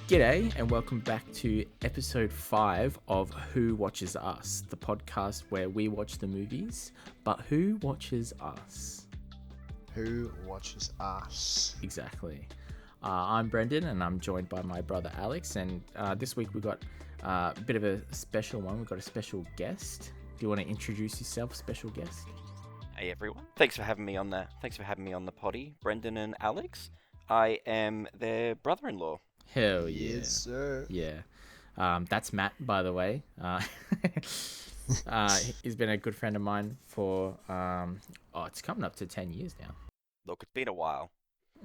G'day and welcome back to episode 5 of Who Watches Us, the podcast where we watch the movies, but who watches us? Who watches us? Exactly. I'm Brendan and I'm joined by my brother Alex, and this week we've got a bit of a special one. We've got a special guest. Do you want to introduce yourself, special guest? Hey everyone, thanks for having me on the potty, Brendan and Alex. I am their brother-in-law. Hell yeah. Yes, sir. Yeah. That's Matt, by the way. He's been a good friend of mine for, it's coming up to 10 years now. Look, it's been a while.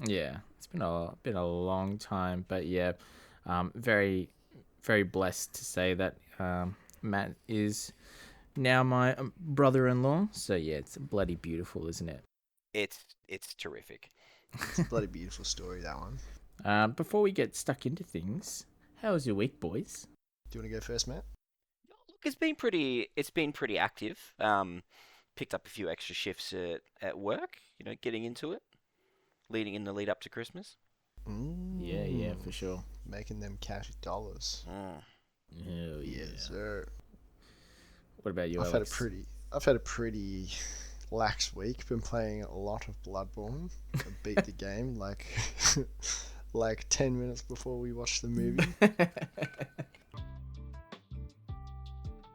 Yeah, it's been a long time, but yeah, very, very blessed to say that Matt is now my brother-in-law. So yeah, it's bloody beautiful, isn't it? It's terrific. It's a bloody beautiful story, that one. Before we get stuck into things, how was your week, boys? Do you want to go first, Matt? Look, it's been pretty active. Picked up a few extra shifts at work. Getting into it, leading in the lead up to Christmas. Yeah, for sure. Making them cash dollars. Hell yeah, sir. What about you, I've Alex? had a pretty lax week. Been playing a lot of Bloodborne. I beat the game like 10 minutes before we watched the movie.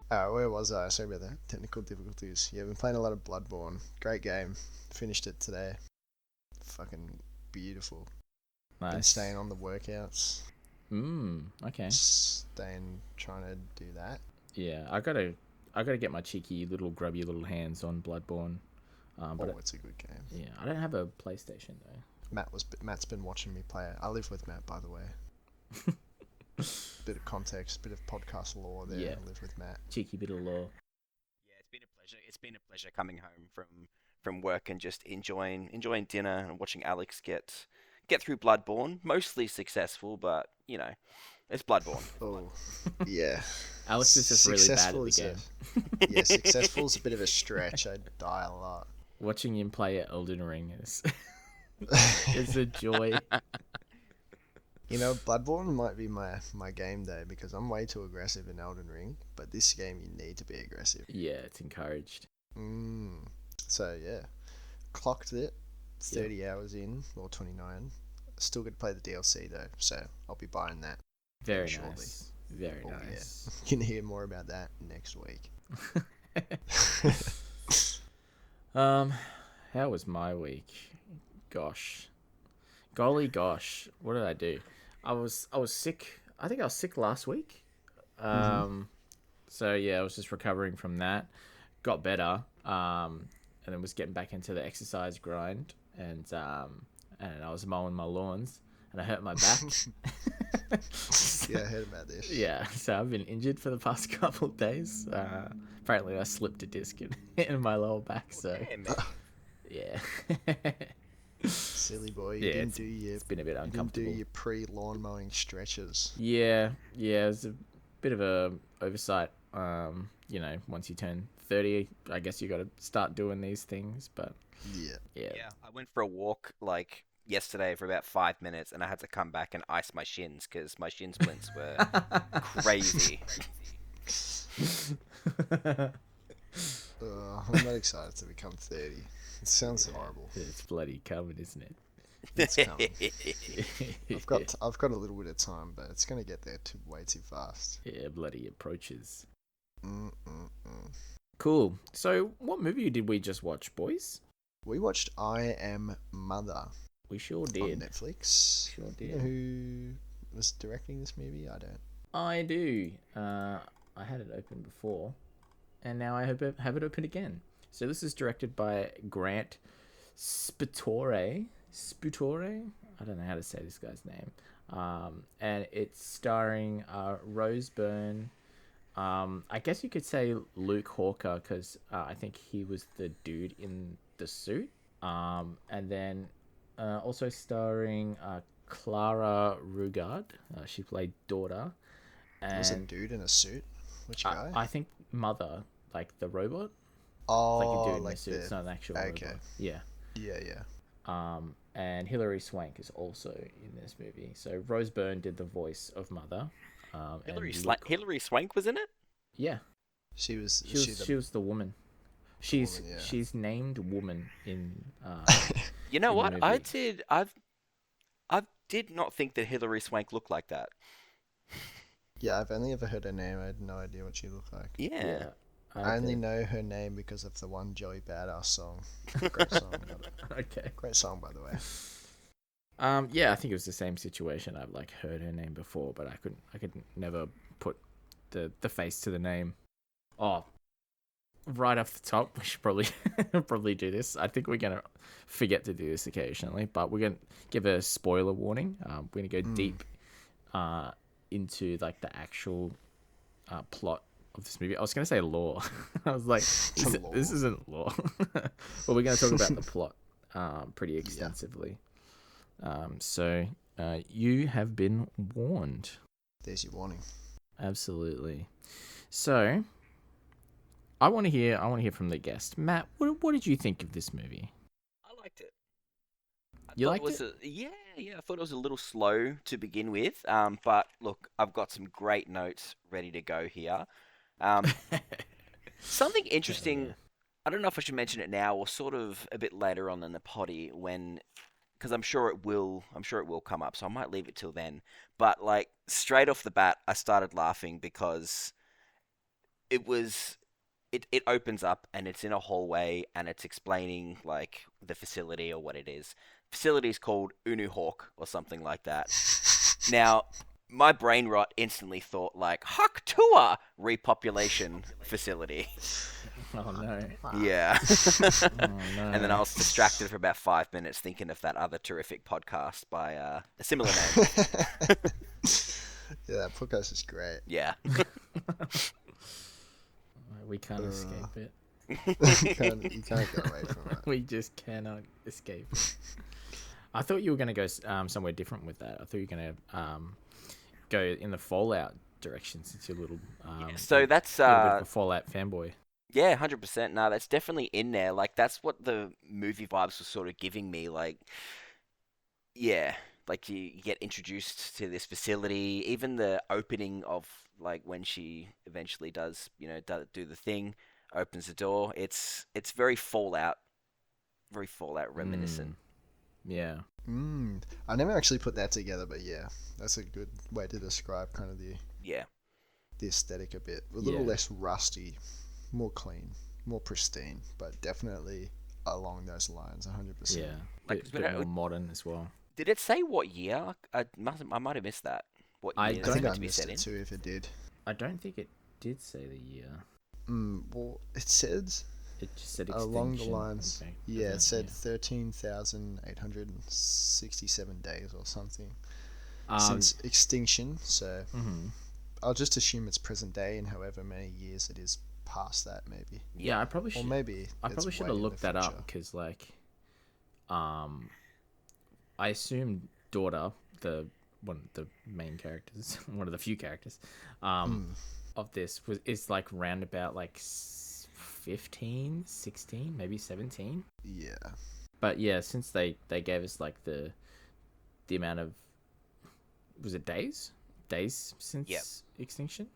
Where was I? Sorry about that. Technical difficulties. Yeah, been playing a lot of Bloodborne. Great game. Finished it today. Fucking beautiful. Nice. Been staying on the workouts. Okay. Trying to do that. Yeah, I gotta get my cheeky little grubby little hands on Bloodborne. But it's a good game. Yeah, I don't have a PlayStation though. Matt's been watching me play it. I live with Matt, by the way. Bit of context, bit of podcast lore there. Yeah. I live with Matt. Cheeky bit of lore. Yeah, it's been a pleasure. It's been a pleasure coming home from work and just enjoying dinner and watching Alex get through Bloodborne. Mostly successful, but it's Bloodborne. Oh, yeah. Alex is just really bad at the game. Yeah, successful is a bit of a stretch. I die a lot. Watching him play at Elden Ring is a joy. Bloodborne might be my game day because I'm way too aggressive in Elden Ring, but this game you need to be aggressive. Yeah, it's encouraged. So yeah, clocked it. 30 hours in, or 29. Still got to play the DLC though, so I'll be buying that. Very shortly. nice. Very nice. Yeah. You can hear more about that next week. How was my week? Golly gosh, what did I do? I was sick. I think I was sick last week. So yeah, I was just recovering from that. Got better. And then was getting back into the exercise grind, and I was mowing my lawns, and I hurt my back. Yeah, I heard about this. Yeah, so I've been injured for the past couple of days. Apparently I slipped a disc in my lower back, so yeah. Silly boy, it's been a bit uncomfortable. You didn't do your pre-lawn mowing stretches. Yeah, it was a bit of a oversight. Once you turn 30, I guess you got to start doing these things, but yeah. I went for a walk yesterday for about 5 minutes, and I had to come back and ice my shins because my shin splints were crazy. I'm not excited to become 30. It sounds horrible. It's bloody coming, isn't it? It's coming. I've got a little bit of time, but it's gonna get there way too fast. Yeah, bloody approaches. Cool. So, what movie did we just watch, boys? We watched I Am Mother. We sure did. On Netflix. Sure did. You know who was directing this movie? I don't. I do. I had it open before, and now I have it open again. So this is directed by Grant Sputore. I don't know how to say this guy's name. And it's starring Rose Byrne. I guess you could say Luke Hawker, because I think he was the dude in the suit. And then also starring Clara Rugaard. She played daughter. Was a And dude in a suit? Which guy? I think Mother, like the robot, like a Oh, dude in a like suit. It's not an actual okay. robot. Yeah. Yeah. And Hilary Swank is also in this movie. So Rose Byrne did the voice of Mother. Hilary Swank was in it. Yeah, She was. she was the woman. The woman, yeah. She's named woman in You know in the what? movie. I did not think that Hilary Swank looked like that. Yeah, I've only ever heard her name. I had no idea what she looked like. Yeah. I only know her name because of the one Joey Badass song. Great song. Okay. Great song, by the way. Yeah, I think it was the same situation. I've like heard her name before, but I could never put the face to the name. Oh, right off the top, we should probably probably do this. I think we're gonna forget to do this occasionally, but we're gonna give a spoiler warning. We're gonna go deep into like the actual plot of this movie. I was gonna say lore. I was like, this isn't lore. But we're gonna talk about the plot pretty extensively. So you have been warned. There's your warning. Absolutely. So I want to hear from the guest. Matt, what did you think of this movie? I liked it. You liked it? Yeah. I thought it was a little slow to begin with. But look, I've got some great notes ready to go here. Something interesting. Yeah. I don't know if I should mention it now or sort of a bit later on in the potty because I'm sure it will come up. So I might leave it till then. But like straight off the bat, I started laughing because it opens up and it's in a hallway and it's explaining like the facility or what it is. Facility is called Unu Hawk or something like that. Now, my brain rot instantly thought like Haktua repopulation facility. Oh no. Yeah. Oh no. And then I was distracted for about 5 minutes thinking of that other terrific podcast by a similar name. Yeah, that podcast is great. Yeah. We can't escape it. You can't get away from it. We just cannot escape it. I thought you were going to go somewhere different with that. I thought you were going to go in the Fallout direction since you're a little... So that's... a little bit of a Fallout fanboy. Yeah, 100%. No, that's definitely in there. Like, that's what the movie vibes were sort of giving me. Like, yeah, like you get introduced to this facility. Even the opening of, like, when she eventually does, do the thing, opens the door. It's very Fallout reminiscent. Yeah. I never actually put that together, but yeah, that's a good way to describe kind of the aesthetic a bit. A little less rusty, more clean, more pristine, but definitely along those lines, 100%. Yeah, Like, bit more modern as well. Did it say what year? I might have missed that. What year I it's don't meant I to be missed set in? it too if it did. I don't think it did say the year. Well, it said It just said extinction. along the lines. Okay. Yeah, it said Yeah. 13,867 days or something Since since extinction. So mhm. I'll just assume it's present day, and however many years it is past that, maybe. Yeah, I probably Or should. maybe I it's probably should way have in the looked that up future. because, like, I assume daughter, one of the main characters, one of the few characters, of this is like round about like 15, 16, maybe 17. Yeah. But yeah, since they gave us like the amount of, was it days since extinction,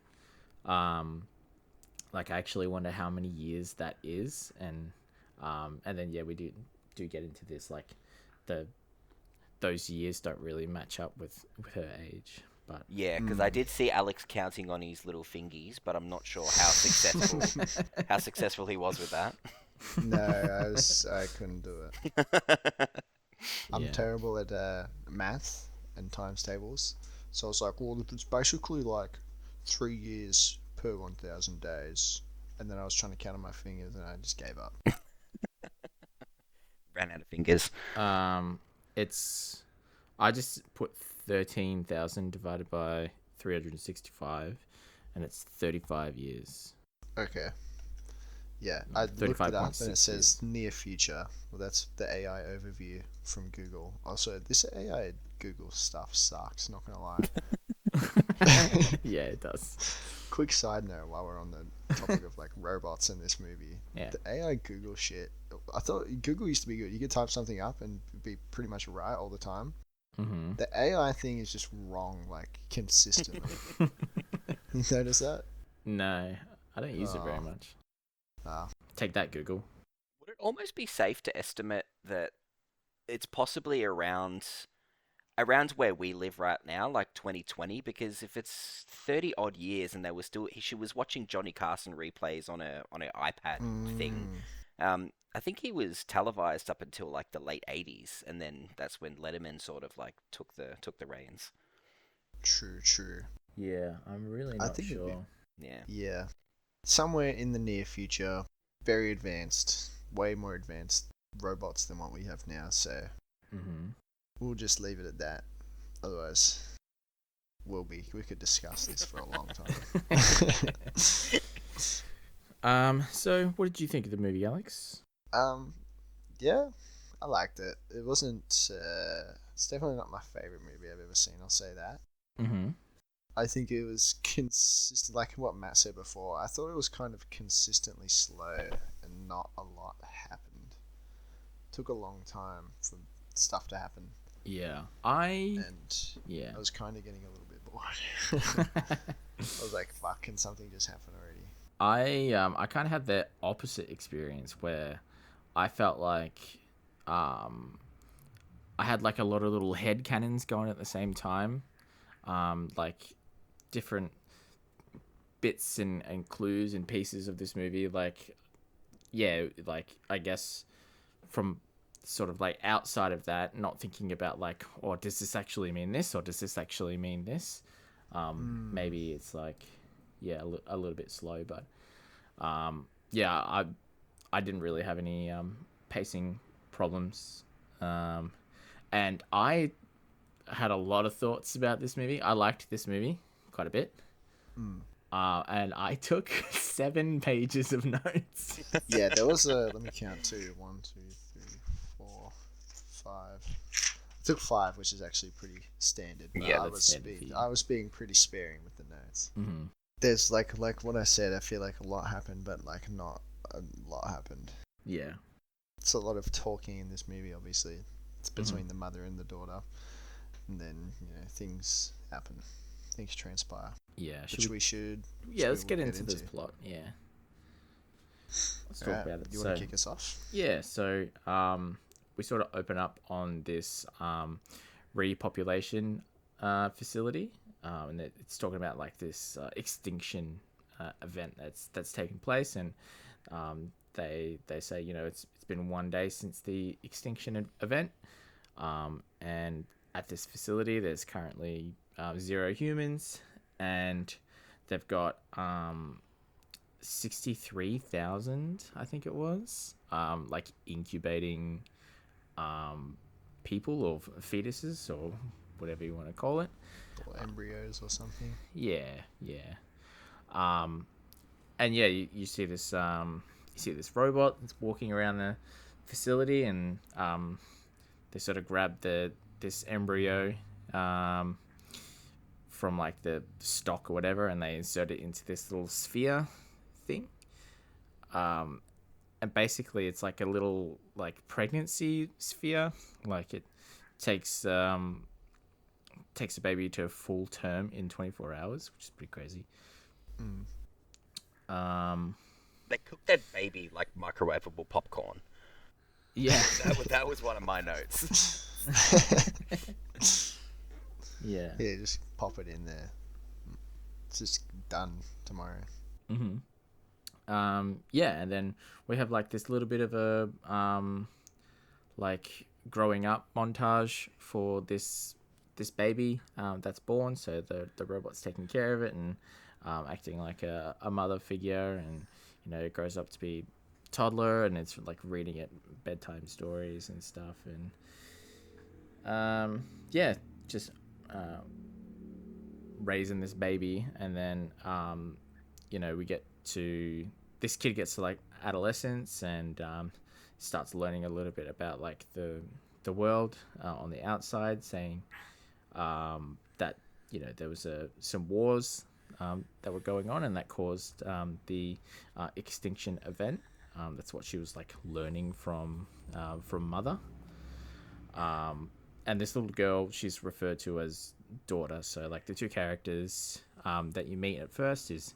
like I actually wonder how many years that is, and then we do get into this, like those years don't really match up with her age, but Yeah, because I did see Alex counting on his little fingies, but I'm not sure how successful he was with that. No, I couldn't do it. I'm Yeah. terrible at math and times tables, so I was like, well, it's basically like 3 years per 1,000 days, and then I was trying to count on my fingers, and I just gave up. Ran out of fingers. I just put 13,000 divided by 365, and it's 35 years. Okay. Yeah, I looked it up, and 35.6 it says near future. Well, that's the AI overview from Google. Also, this AI Google stuff sucks, not gonna lie. Yeah, it does. Quick side note while we're on the topic of like robots in this movie. Yeah. The AI Google shit. I thought Google used to be good. You could type something up and be pretty much right all the time. Mm-hmm. The AI thing is just wrong, like consistently. You notice that? No, I don't use it very much. Take that, Google. Would it almost be safe to estimate that it's possibly around where we live right now, like 2020? Because if it's 30 odd years and she was watching Johnny Carson replays on her iPad thing. I think he was televised up until like the late 80s, and then that's when Letterman sort of like took the reins. True. Yeah, I'm really not sure. Yeah. Somewhere in the near future, very advanced, way more advanced robots than what we have now, so we'll just leave it at that. Otherwise, we could discuss this for a long time. So what did you think of the movie, Alex? Yeah, I liked it. It wasn't, it's definitely not my favorite movie I've ever seen, I'll say that. I think it was consistent, like what Matt said before. I thought it was kind of consistently slow and not a lot happened. Took a long time for stuff to happen. Yeah, I was kind of getting a little bit bored. I was like, "Fuck, can something just happen already?" I kind of had the opposite experience where I felt like I had like a lot of little head cannons going at the same time. Like different bits and clues and pieces of this movie, like I guess from sort of like outside of that, not thinking about like, or does this actually mean this, or does this actually mean this? Maybe it's like a little bit slow, but I didn't really have any pacing problems, and I had a lot of thoughts about this movie. I liked this movie quite a bit. And I took 7 pages of notes. Yeah, there was let me count 2. 1, 2, 3, 4, 5. I took 5, which is actually pretty standard. Yeah, I was being pretty sparing with the notes. There's like what I said, I feel like a lot happened, but like not a lot happened. Yeah. It's a lot of talking in this movie, obviously. It's between the mother and the daughter. And then, things happen. Things transpire. Yeah. We should... Yeah, let's get into this plot. Yeah. Let's talk about it. You want to kick us off? Yeah, so we sort of open up on this repopulation facility. And it's talking about like this extinction event that's taken place. And they say, it's been 1 day since the extinction event. And at this facility, there's currently 0 humans, and they've got 63,000, I think it was, like incubating people or fetuses or whatever you want to call it, or embryos or something. Yeah. And you see this robot that's walking around the facility, and they sort of grab this embryo from like the stock or whatever, and they insert it into this little sphere thing. And basically it's like a little like pregnancy sphere. Like it takes a baby to a full term in 24 hours, which is pretty crazy. They cook that baby like microwavable popcorn. Yeah. that was one of my notes. Yeah, just pop it in there. It's just done tomorrow. And then we have like this little bit of a like growing up montage for this baby that's born. So the robot's taking care of it and acting like a mother figure, and it grows up to be toddler, and it's like reading it bedtime stories and stuff, and just raising this baby. And then we get to this kid gets to like adolescence and starts learning a little bit about like the world on the outside, saying that there was some wars that were going on, and that caused the extinction event. That's what she was like learning from Mother. And this little girl, she's referred to as Daughter. So like the two characters that you meet at first is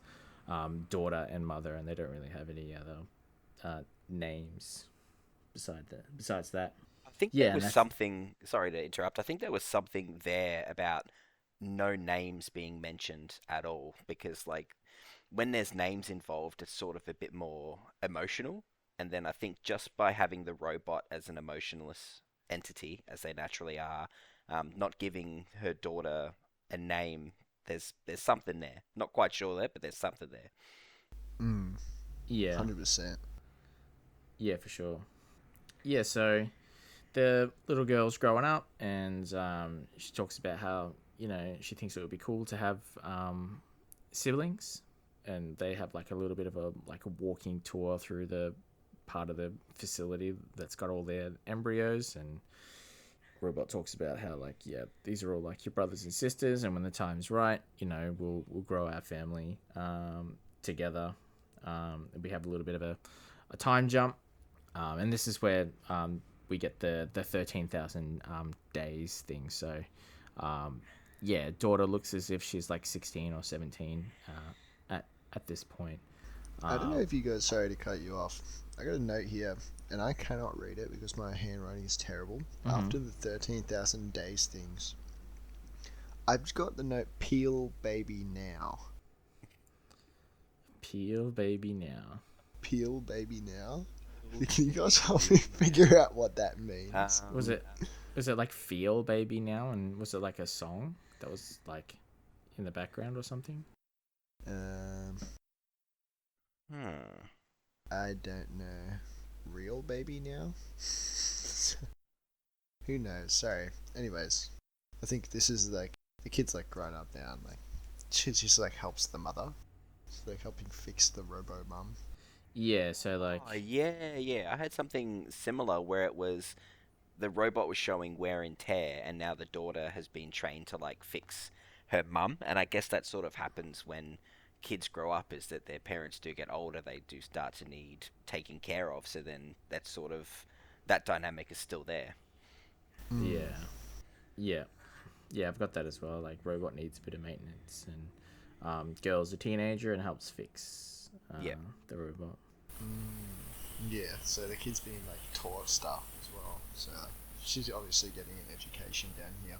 Daughter and Mother, and they don't really have any other names besides that. I think there was something. Sorry to interrupt. I think there was something there about no names being mentioned at all, because like when there's names involved, it's sort of a bit more emotional. And then I think just by having the robot as an emotionless entity, as they naturally are, not giving her daughter a name, there's something there. Not quite sure there, but there's something there. Yeah. 100%. Yeah, for sure. Yeah, so the little girl's growing up, and she talks about how she thinks it would be cool to have siblings, and they have like a little bit of a walking tour through the part of the facility that's got all their embryos, and Robot talks about how like, yeah, these are all like your brothers and sisters, and when the time's right, we'll grow our family together. And we have a little bit of a time jump, and this is where we get the 13,000 days thing. So yeah, Daughter looks as if she's like 16 or 17 at this point. I don't know if you guys, sorry to cut you off. I got a note here, and I cannot read it because my handwriting is terrible. After the 13,000 days things, I've got the note, peel baby now. Peel baby now. Peel baby now? Can you guys help me figure out what that means? Was it like feel baby now, and was it like a song that was like in the background or something? I don't know. Real baby now? Who knows? Sorry. Anyways, I think this is like the kid's like grown up now, and like she just like helps the mother, so like helping fix the robo mum. Yeah. So like. Yeah. I had something similar where it was the robot was showing wear and tear, and now the daughter has been trained to like fix her mum, and I guess that sort of happens when kids grow up, is that their parents do get older, they do start to need taking care of, so then that sort of that dynamic is still there. Yeah, I've got that as well. Like robot needs a bit of maintenance, and girl's a teenager and helps fix the robot. Yeah, so the kid's being like taught stuff as well, so like, she's obviously getting an education down here.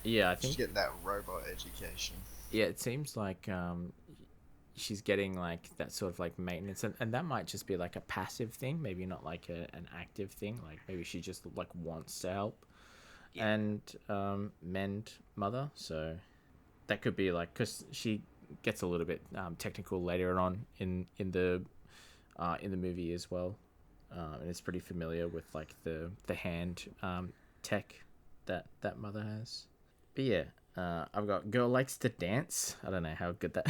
Yeah, I think she's getting that robot education. Yeah, it seems like she's getting like that sort of like maintenance, and that might just be like a passive thing, maybe not like an active thing. Like maybe she just like wants to help and mend Mother. So that could be like, because she gets a little bit technical later on in the movie as well, and it's pretty familiar with like the hand tech that Mother has. But yeah. I've got girl likes to dance. I don't know how good that.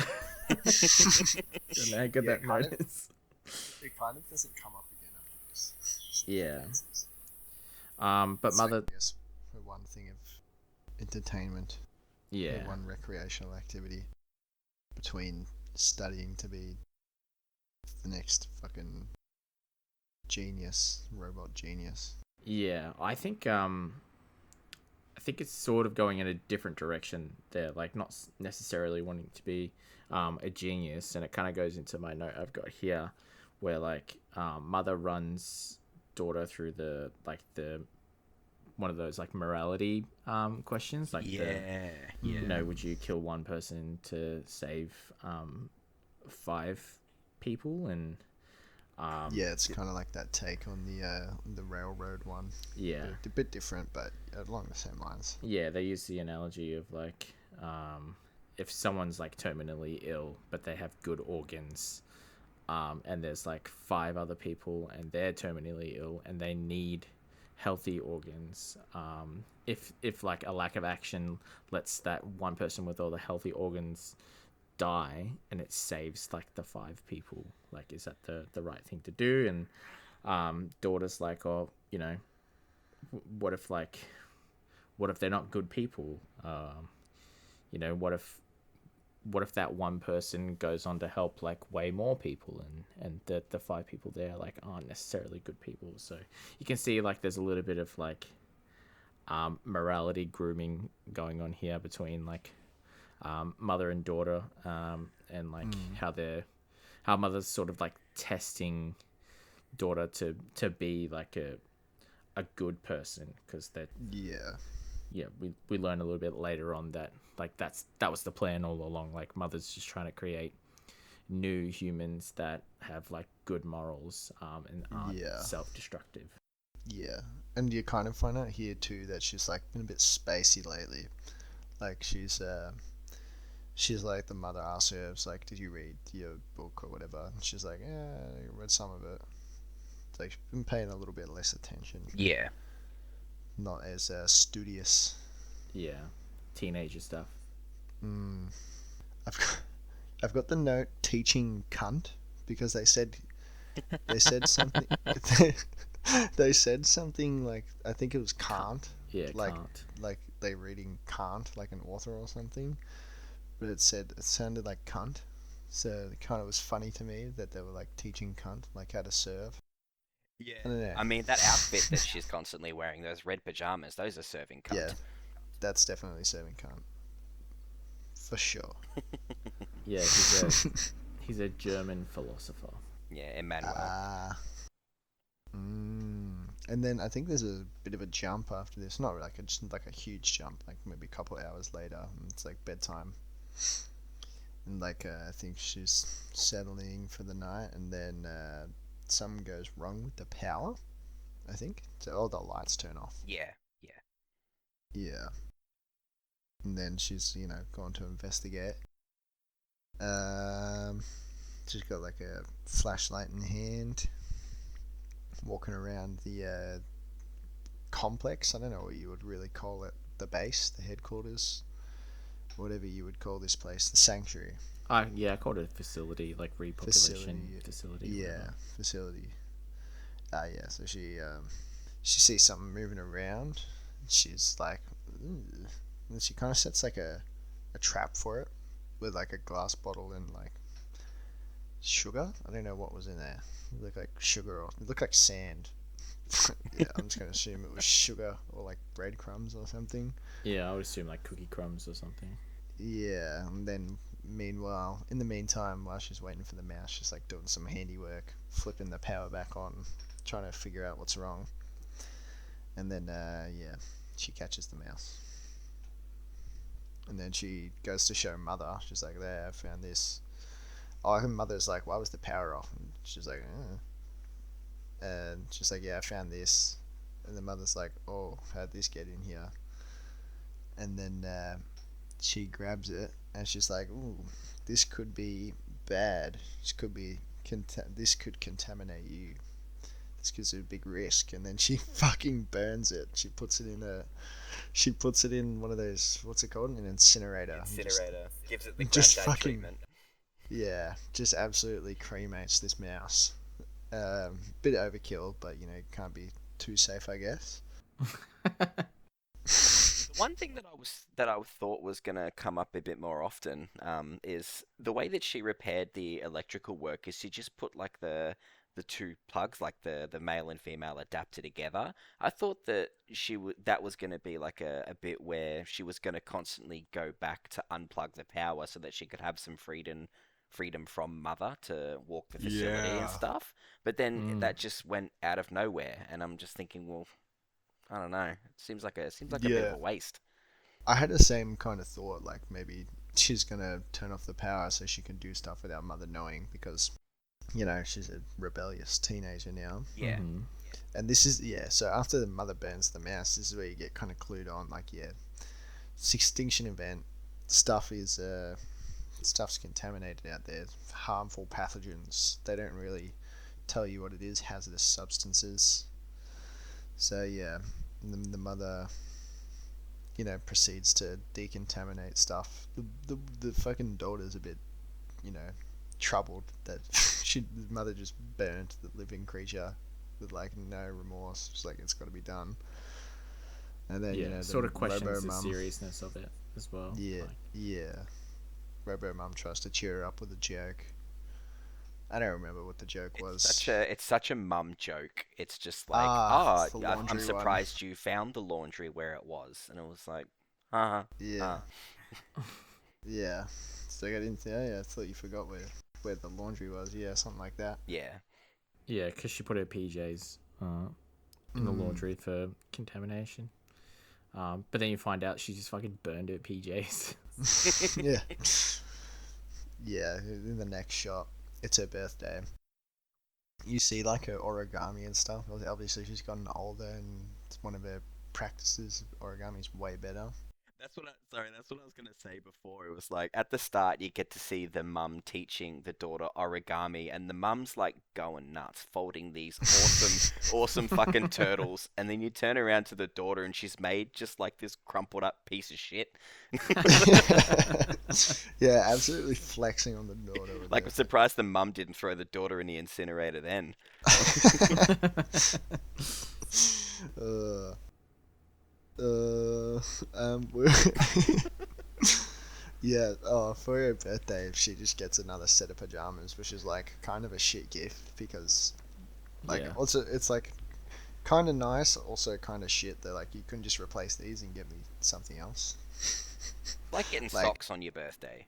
I don't know how good that note is. It kind of doesn't come up again after this. Yeah. But it's Mother. Like, yes, for one thing of entertainment. Yeah. For one recreational activity between studying to be the next fucking robot genius. Yeah, I think it's sort of going in a different direction there, like not necessarily wanting to be a genius, and it kind of goes into my note I've got here, where like Mother runs Daughter through the one of those like morality questions, like would you kill one person to save 5 people? And it's kind of like that take on the railroad one. Yeah, a bit different, but along the same lines. Yeah, they use the analogy of like if someone's like terminally ill but they have good organs, and there's like 5 other people and they're terminally ill and they need healthy organs, if like a lack of action lets that one person with all the healthy organs die, and it saves like the 5 people, like is that the right thing to do? And Daughter's like, what if they're not good people? what if that one person goes on to help like way more people, and the 5 people there like aren't necessarily good people. So you can see like there's a little bit of like morality grooming going on here between like mother and daughter, and like how mother's sort of like testing daughter to be like a good person, because we learn a little bit later on that like that was the plan all along. Like mother's just trying to create new humans that have like good morals, and aren't self-destructive. Yeah, and you kind of find out here too that she's like been a bit spacey lately. Like she's like, the mother asks her, it's like, did you read your book or whatever? And she's like, yeah, I read some of it. It's like she's been paying a little bit less attention. Yeah. Not as studious. Yeah, teenager stuff. I've got the note teaching cunt, because they said something. They said something like, I think it was can't. Yeah, like can't. like they reading can't like an author or something, but it sounded like cunt. So it kind of was funny to me that they were like teaching cunt, like how to serve. Yeah. I don't know. I mean, that outfit that she's constantly wearing, those red pajamas, those are serving cunt. Yeah, that's definitely serving cunt. For sure. Yeah, he's a German philosopher. Yeah, Emmanuel. And then I think there's a bit of a jump after this. Not like just like a huge jump, like maybe a couple of hours later. It's like bedtime. And like I think she's settling for the night, and then something goes wrong with the power, I think. So all the lights turn off. Yeah. And then she's, gone to investigate. She's got like a flashlight in hand, walking around the complex. I don't know what you would really call it. The base, the headquarters, whatever you would call this place, the sanctuary. Yeah, I called it a facility, like repopulation facility. Yeah, facility. Yeah. So she sees something moving around. She's like, ooh. And she kind of sets like a trap for it with like a glass bottle and like sugar. I don't know what was in there. It looked like sugar, or it looked like sand. Yeah, I'm just gonna assume it was sugar or like breadcrumbs or something. Yeah, I would assume like cookie crumbs or something. Yeah, and then in the meantime, while she's waiting for the mouse, she's like doing some handiwork, flipping the power back on, trying to figure out what's wrong. And then she catches the mouse. And then she goes to show mother. She's like, there, I found this. Oh, her mother's like, why was the power off? And she's like, and she's like, yeah, I found this. And the mother's like, oh, how'd this get in here? And then she grabs it, and she's like, ooh, this could be bad. This could contaminate you. This gives it a big risk. And then she fucking burns it. She puts it in one of those, what's it called? An incinerator. Gives it the granddad treatment. Yeah, just absolutely cremates this mouse. Bit overkill, but can't be too safe, I guess. One thing that I thought was gonna come up a bit more often is the way that she repaired the electrical work. Is she just put like the two plugs, like the male and female adapter together. I thought that that was going to be like a bit where she was going to constantly go back to unplug the power so that she could have some freedom from mother to walk the facility and stuff. But then that just went out of nowhere, and I'm just thinking, well, I don't know. It seems like a bit of a waste. I had the same kind of thought, like maybe she's going to turn off the power so she can do stuff without mother knowing, because she's a rebellious teenager now. Yeah. Mm-hmm. And this is, so after the mother burns the mouse, this is where you get kind of clued on, like, it's extinction event. Stuff's contaminated out there. Harmful pathogens. They don't really tell you what it is, hazardous substances. So, the mother, proceeds to decontaminate stuff. The fucking daughter's a bit, troubled that the mother just burnt the living creature with like no remorse. She's like, it's got to be done. And then Yeah, the sort of questions the Mum. seriousness of it as well. Yeah, Like, yeah. Robo Mum tries to cheer her up with a joke. I don't remember what the joke was. It's such a mum joke. It's just like, It's the I'm laundry one. surprised you found the laundry where it was, and it was like, Yeah, yeah. So I got into. Oh, yeah, I thought you forgot where the laundry was. Yeah, something like that. yeah. yeah, because she put her PJs in the laundry for contamination. But then you find out she just fucking burned her PJs. Yeah. Yeah, in the next shot, it's her birthday. You see like her origami and stuff. Obviously, she's gotten older, and it's one of her practices. Origami's way better. That's what I was gonna say before. It was like at the start you get to see the mum teaching the daughter origami, and the mum's like going nuts, folding these awesome fucking turtles, and then you turn around to the daughter and she's made just like this crumpled up piece of shit. Yeah, absolutely flexing on the daughter. Like I'm surprised the mum didn't throw the daughter in the incinerator then. Yeah, for her birthday, she just gets another set of pajamas, which is like kind of a shit gift because, like, Yeah. also it's like kind of nice, also kind of shit. They're like, you couldn't just replace these and give me something else. Like getting Like- socks on your birthday.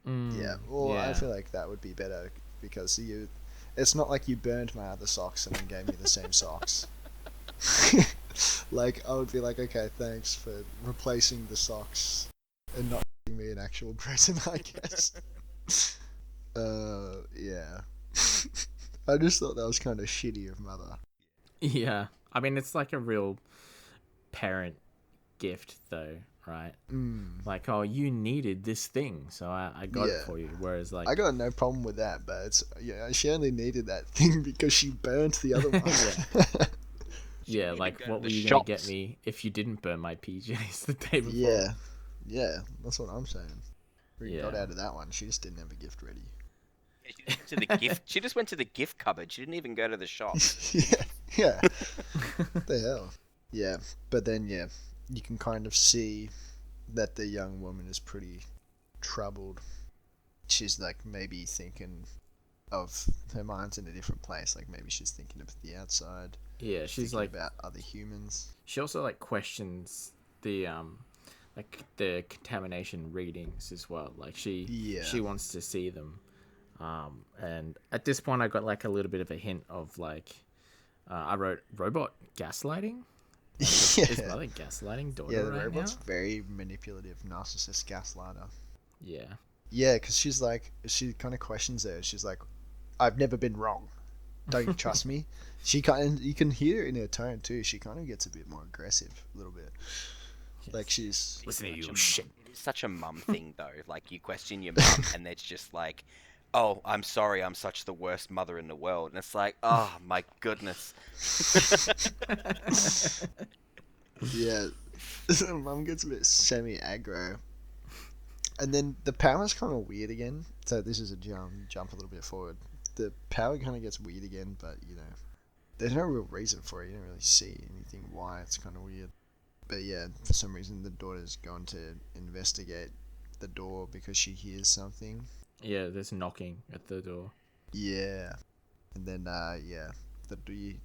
Yeah, well, I yeah. feel like that would be better because it's not like you burned my other socks and then gave me the same socks. Like, I would be like, okay, thanks for replacing the socks and not giving me an actual present, I guess. Yeah. I just thought that was kind of shitty of mother. Yeah. I mean, it's like a real parent gift, though, right? Like, oh, you needed this thing, so I got it Yeah. for you. Whereas, like, I got no problem with that, but it's she only needed that thing because she burnt the other one. yeah, She like, didn't go to what the were you gonna get shops. me if you didn't burn my PJs the day before? Yeah, that's what I'm saying. We got Yeah. out of that one. She just didn't have a gift ready. She just went to the gift cupboard. She didn't even go to the shop. Yeah. What the hell? Yeah, but then you can kind of see that the young woman is pretty troubled. She's like maybe thinking of her mind's in a different place. Like maybe she's thinking of the outside. Yeah, she's Thinking like, about other humans. she also like questions the like the contamination readings as well. Like she wants to see them. And at this point I got like a little bit of a hint of like I wrote robot gaslighting. Like, is mother gaslighting daughter Yeah, the right robot's now? very manipulative, narcissist gaslighter. Yeah. Yeah, because she kind of questions her. She's like, "I've never been wrong. Don't you trust me?" You can hear it in her tone too. She kind of gets a bit more aggressive, a little bit. Yes. Like she's Listen to Such you a shit. It is such a mum thing, though. Like, you question your mum, and it's just like, oh, I'm sorry, I'm such the worst mother in the world. And it's like, oh, my goodness. yeah. Mum gets a bit semi-aggro, and then the power's kind of weird again. So this is a jump a little bit forward. The power kind of gets weird again, but there's no real reason for it. You don't really see anything why it's kind of weird. But yeah, for some reason the daughter's going to investigate the door because she hears something. Yeah, there's knocking at the door. Yeah, and then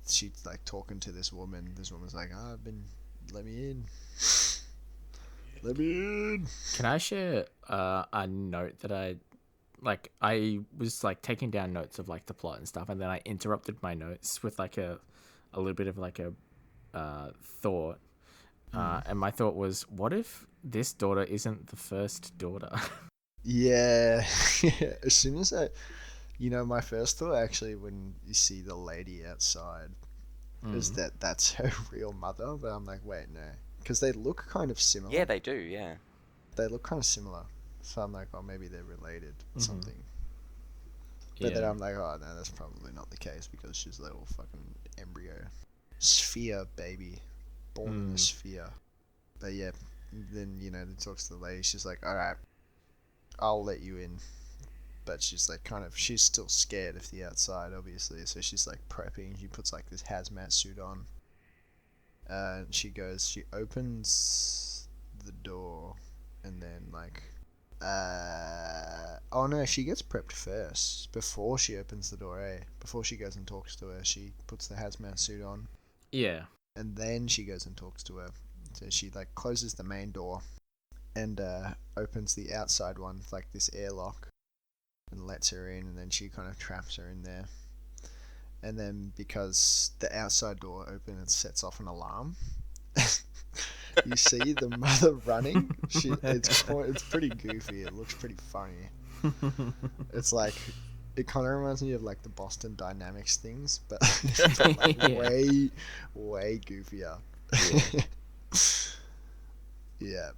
she's like talking to this woman. This woman's like, let me in, let me in. Can I share a note that I was like taking down notes of like the plot and stuff, and then I interrupted my notes with like a little bit of like a thought. And my thought was, what if this daughter isn't the first daughter? Yeah, as soon as my first thought actually when you see the lady outside is that's her real mother, but I'm like, wait, no, because they look kind of similar. Yeah, they do, yeah. They look kind of similar, so I'm like, oh, maybe they're related or something. But then I'm like, oh no, that's probably not the case because she's a little fucking embryo, sphere baby, born in the sphere. But yeah, then they talk to the lady. She's like, all right, I'll let you in. But she's like she's still scared of the outside, obviously. So she's like prepping. She puts like this hazmat suit on. She opens the door, and then like, oh no, she gets prepped first before she opens the door. Before she goes and talks to her, she puts the hazmat suit on. Yeah. And then she goes and talks to her. So she like closes the main door, and opens the outside one, like this airlock, and lets her in, and then she kind of traps her in there. And then because the outside door opens, it sets off an alarm. You see the mother running. It's pretty goofy. It looks pretty funny. It's like, it kind of reminds me of like the Boston Dynamics things, but like way goofier. Yeah. Yeah.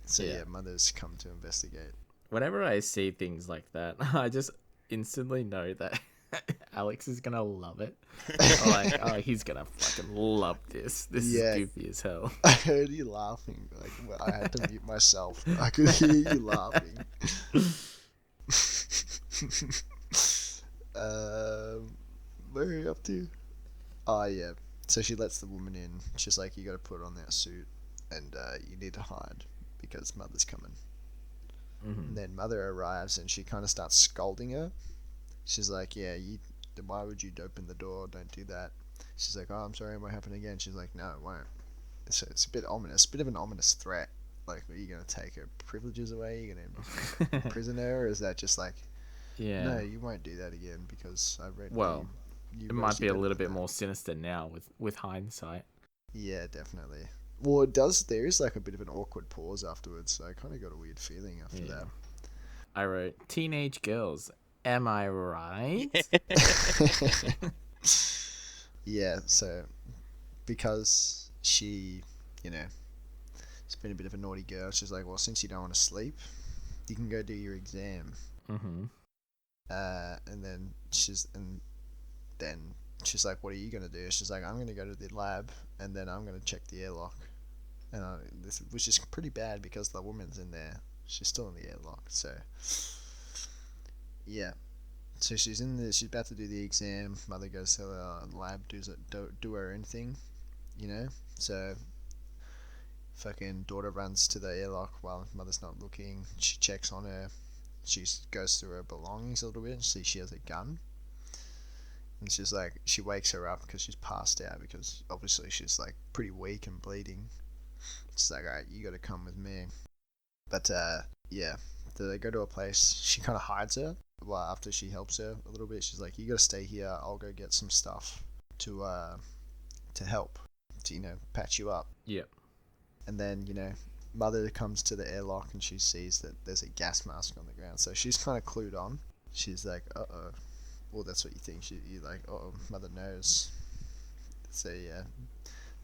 So yeah, mothers come to investigate. Whenever I see things like that, I just instantly know that Alex is gonna love it. Like, oh, he's gonna fucking love this. This is goofy as hell. I heard you laughing. Like, well, I had to mute myself. I could hear you laughing. Where are you up to? Oh yeah. So she lets the woman in. She's like, you got to put on that suit, and you need to hide because mother's coming. Mm-hmm. And then mother arrives, and she kind of starts scolding her. She's like, yeah, why would you open the door? Don't do that. She's like, oh, I'm sorry, it won't happen again. She's like, no, it won't. It's a bit ominous, a bit of an ominous threat. Like, are you going to take her privileges away? Are you going to imprison her? Or is that just like, no, you won't do that again because I read. Well, it might be a little bit more sinister now with hindsight. Yeah, definitely. Well, it does. There is like a bit of an awkward pause afterwards, so I kind of got a weird feeling after that. I wrote, teenage girls, am I right? Yeah, so because she, she's been a bit of a naughty girl, she's like, well, since you don't want to sleep, you can go do your exam. Mm-hmm. And then she's like, what are you going to do? She's like, I'm going to go to the lab, and then I'm going to check the airlock. And which is pretty bad because the woman's in there. She's still in the airlock, so yeah. So she's about to do the exam. Mother goes to the lab, do her own thing, So fucking daughter runs to the airlock while mother's not looking. She checks on her. She goes through her belongings a little bit and sees she has a gun. And she's like, she wakes her up because she's passed out because obviously she's like pretty weak and bleeding. She's like, alright, you gotta come with me. But yeah, they go to a place. She kind of hides her. Well, after she helps her a little bit, she's like, you gotta stay here. I'll go get some stuff to help, to patch you up. Yep. And then mother comes to the airlock and she sees that there's a gas mask on the ground. So she's kind of clued on. She's like, uh-oh. Well, that's what you think. You're like, uh-oh, mother knows. So yeah,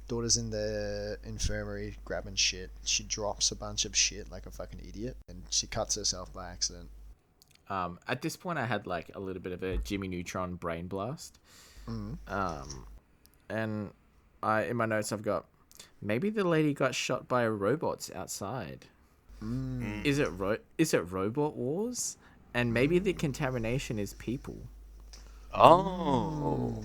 daughter's in the infirmary grabbing shit. She drops a bunch of shit like a fucking idiot, and she cuts herself by accident. At this point, I had like a little bit of a Jimmy Neutron brain blast. Mm-hmm. And in my notes I've got, maybe the lady got shot by robots outside. Mm. Is it robot wars? And maybe the contamination is people. Oh.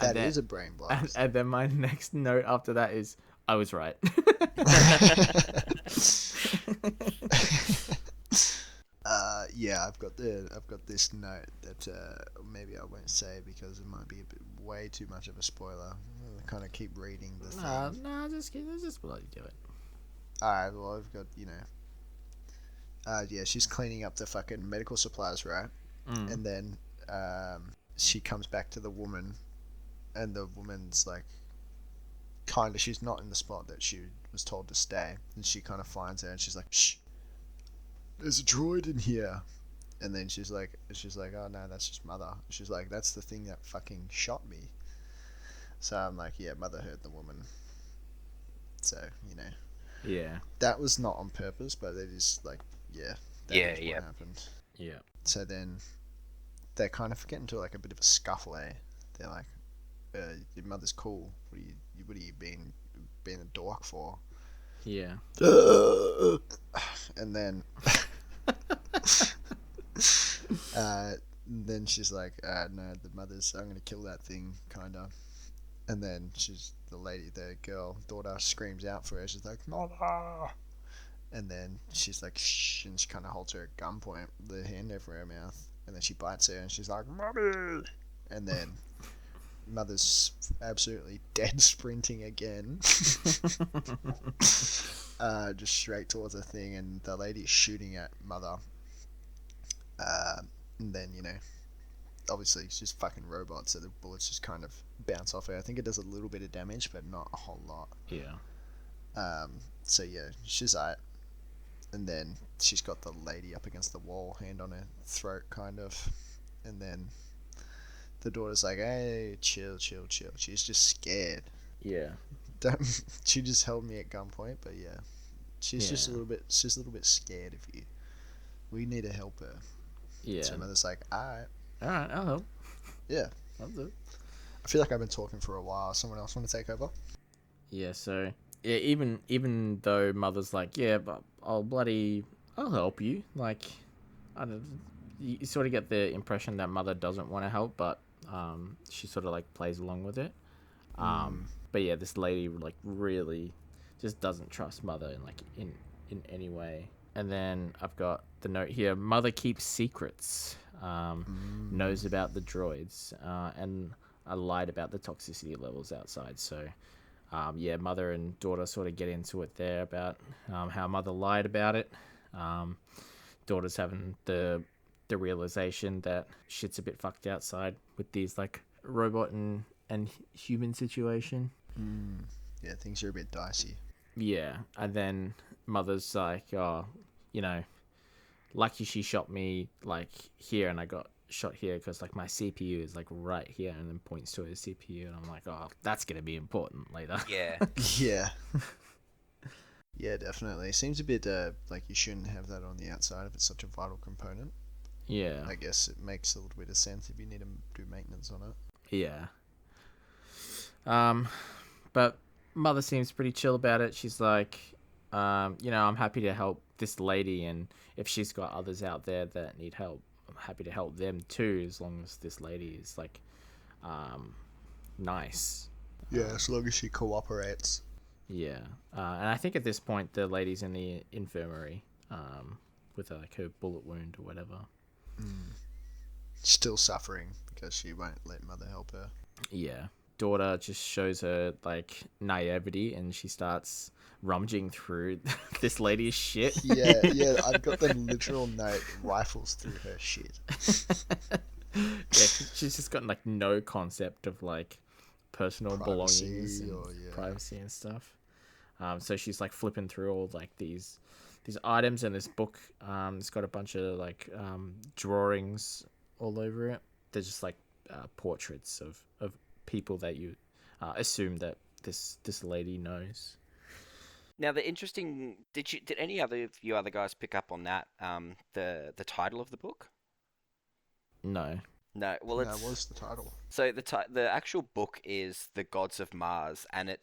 That is a brain blast. And then my next note after that is, I was right. Yeah, I've got this note that maybe I won't say because it might be way too much of a spoiler. I'll kind of keep reading the thing. No, just let you do it. Alright, well, I've got, yeah, she's cleaning up the fucking medical supplies, right? Mm. And then she comes back to the woman, and the woman's like, she's not in the spot that she was told to stay, and she kind of finds her, and she's like, shh, there's a droid in here. And then she's like, oh no, that's just mother. She's like, that's the thing that fucking shot me. So I'm like, yeah, mother heard the woman. So, Yeah. that was not on purpose, but it is like, yeah, that is what happened. Yeah. So then they kind of get into like a bit of a scuffle. They're like, your mother's cool. What are you being a dork for? Yeah. And then then she's like, no, the mother's, I'm gonna kill that thing, kinda. And then the daughter screams out for her. She's like, "Mother!" And then she's like, "Shh!" And she kind of holds her at gunpoint, the hand over her mouth. And then she bites her, and she's like, "Mommy!" And then Mother's absolutely dead sprinting again. Just straight towards the thing, and the lady's shooting at Mother. And then, obviously it's just fucking robots, so the bullets just kind of bounce off her. I think it does a little bit of damage, but not a whole lot. Yeah. So yeah, she's alright. And then she's got the lady up against the wall, hand on her throat, kind of. And then the daughter's like, "Hey, chill." She's just scared. Yeah. She just held me at gunpoint, but yeah, she's just a little bit scared of you. We need to help her. Yeah. So Mother's like, alright, I'll help. Yeah. I'll do it. I feel like I've been talking for a while. Someone else want to take over? Yeah, so yeah, even though Mother's like, yeah, but I'll help you. Like, I don't. You sort of get the impression that Mother doesn't want to help, but she sort of like plays along with it. But yeah, this lady like really just doesn't trust Mother in any way. And then I've got the note here: Mother keeps secrets. Knows about the droids, and I lied about the toxicity levels outside. So, yeah, Mother and daughter sort of get into it there about how Mother lied about it. Daughter's having the realization that shit's a bit fucked outside with these like robot and human situation. Yeah, things are a bit dicey. Yeah, and then Mother's like, oh, lucky she shot me like here, and I got shot here because like my CPU is like right here, and then points to his CPU, and I'm like, oh, that's gonna be important later. Yeah. Yeah. Yeah, definitely. Seems a bit like you shouldn't have that on the outside if it's such a vital component. Yeah. I guess it makes a little bit of sense if you need to do maintenance on it. Yeah. But Mother seems pretty chill about it. She's like, I'm happy to help this lady, and if she's got others out there that need help, I'm happy to help them too, as long as this lady is like, nice. Yeah, as long as she cooperates. Yeah. And I think at this point the lady's in the infirmary, with like her bullet wound or whatever. Still suffering because she won't let Mother help her. Yeah. Daughter just shows her like naivety, and she starts rummaging through this lady's shit. Yeah, I've got the literal note, rifles through her shit. Yeah, she's just got like no concept of like personal belongings and privacy and stuff. So she's like flipping through all like these items in this book. It's got a bunch of like drawings all over it. They're just like portraits of people that you assume that this lady knows. Now, the interesting did any other guys pick up on that? The title of the book? No. No. Well, what's the title? So the actual book is The Gods of Mars, and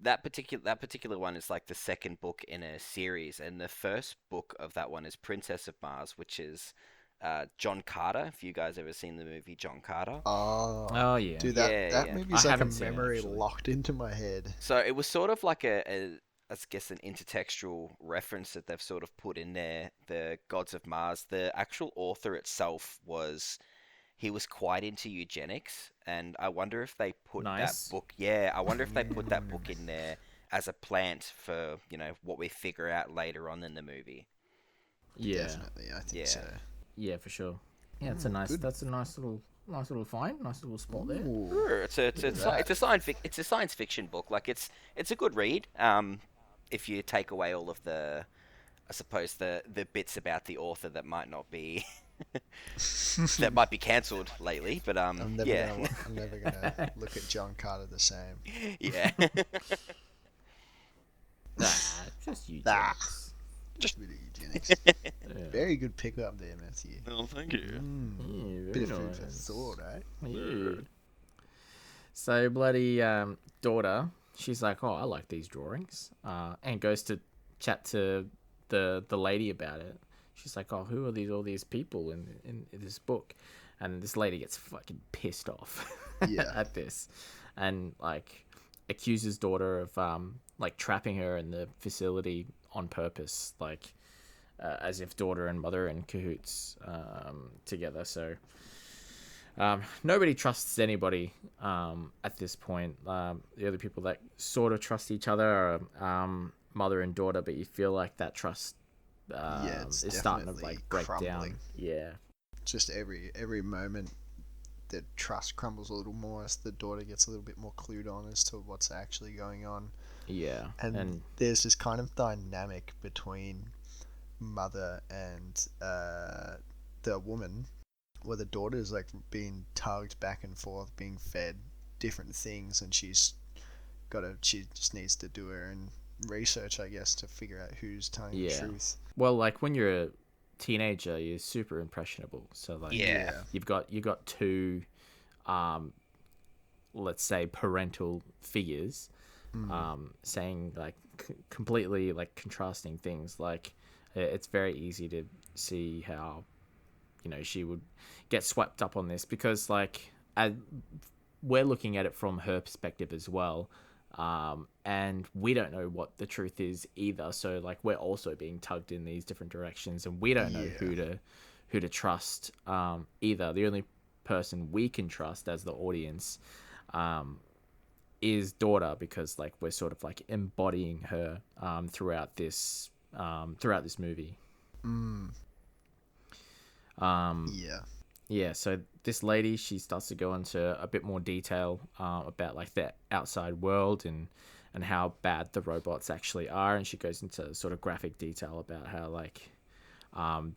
that particular one is like the second book in a series, and the first book of that one is Princess of Mars, which is John Carter. If you guys ever seen the movie John Carter? Oh yeah. Dude, that movie's like a memory locked into my head. So it was sort of like I guess an intertextual reference that they've sort of put in there. The Gods of Mars. The actual author itself was quite into eugenics, and I wonder if they put that book. Yeah, I wonder if they put that book in there as a plant for what we figure out later on in the movie. Yeah, definitely. I think so. Yeah, for sure. Yeah, it's a nice little find, nice little spot there. Sure. It's a science fiction book. Like it's a good read. If you take away all of the, I suppose the bits about the author that might not be that might be cancelled lately, but I'm never gonna look at John Carter the same. Yeah. Just eugenics. Just a bit of eugenics. Very good pickup there, Matthew. Well, thank you. Bit of food for thought, eh? Yeah. So bloody daughter, she's like, oh, I like these drawings, and goes to chat to the lady about it. She's like, oh, who are all these people in this book? and this lady gets fucking pissed off Yeah. at this, and like accuses daughter of like trapping her in the facility on purpose, like as if daughter and mother are in cahoots together. So nobody trusts anybody at this point. The other people that sort of trust each other are mother and daughter, but you feel like that trust It's is starting to definitely like break crumbling. down. Yeah. Just every moment, the trust crumbles a little more as the daughter gets a little bit more clued on as to what's actually going on. Yeah. And there's this kind of dynamic between mother and the woman, where the daughter is like being tugged back and forth, being fed different things, and she just needs to do her own research, I guess, to figure out who's telling the truth. Well, like when you're a teenager, you're super impressionable. So like, Yeah. you've got two, let's say parental figures, saying like completely like contrasting things. Like it's very easy to see how, you know, she would get swept up on this because like we're looking at it from her perspective as well. And we don't know what the truth is either. So like we're also being tugged in these different directions, and we don't know who to trust either. The only person we can trust as the audience is daughter, because like we're sort of like embodying her throughout this movie. Yeah, so this lady, she starts to go into a bit more detail about like the outside world and how bad the robots actually are, and she goes into sort of graphic detail about how like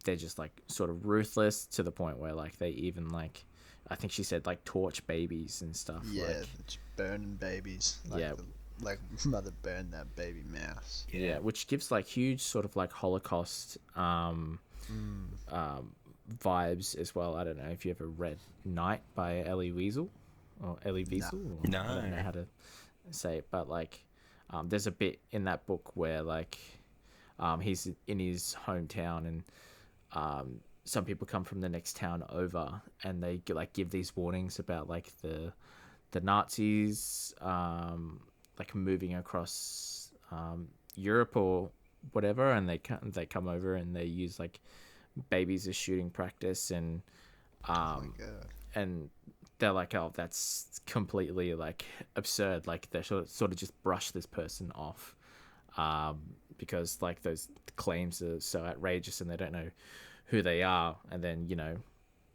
they're just like sort of ruthless to the point where like they even like, I think she said like torch babies and stuff. Yeah, like, it's burning babies. Like mother burned that baby mouse. Yeah, which gives like huge sort of like Holocaust vibes as well. I don't know if you ever read Night by Elie Wiesel or Elie Wiesel. No. I don't know how to say it, but like there's a bit in that book where like he's in his hometown, and some people come from the next town over, and they like give these warnings about like the Nazis like moving across Europe or whatever, and they come over and they use like babies as shooting practice, and and they're like, oh, that's completely like absurd. Like they sort of just brush this person off because like those claims are so outrageous and they don't know who they are. And then, you know,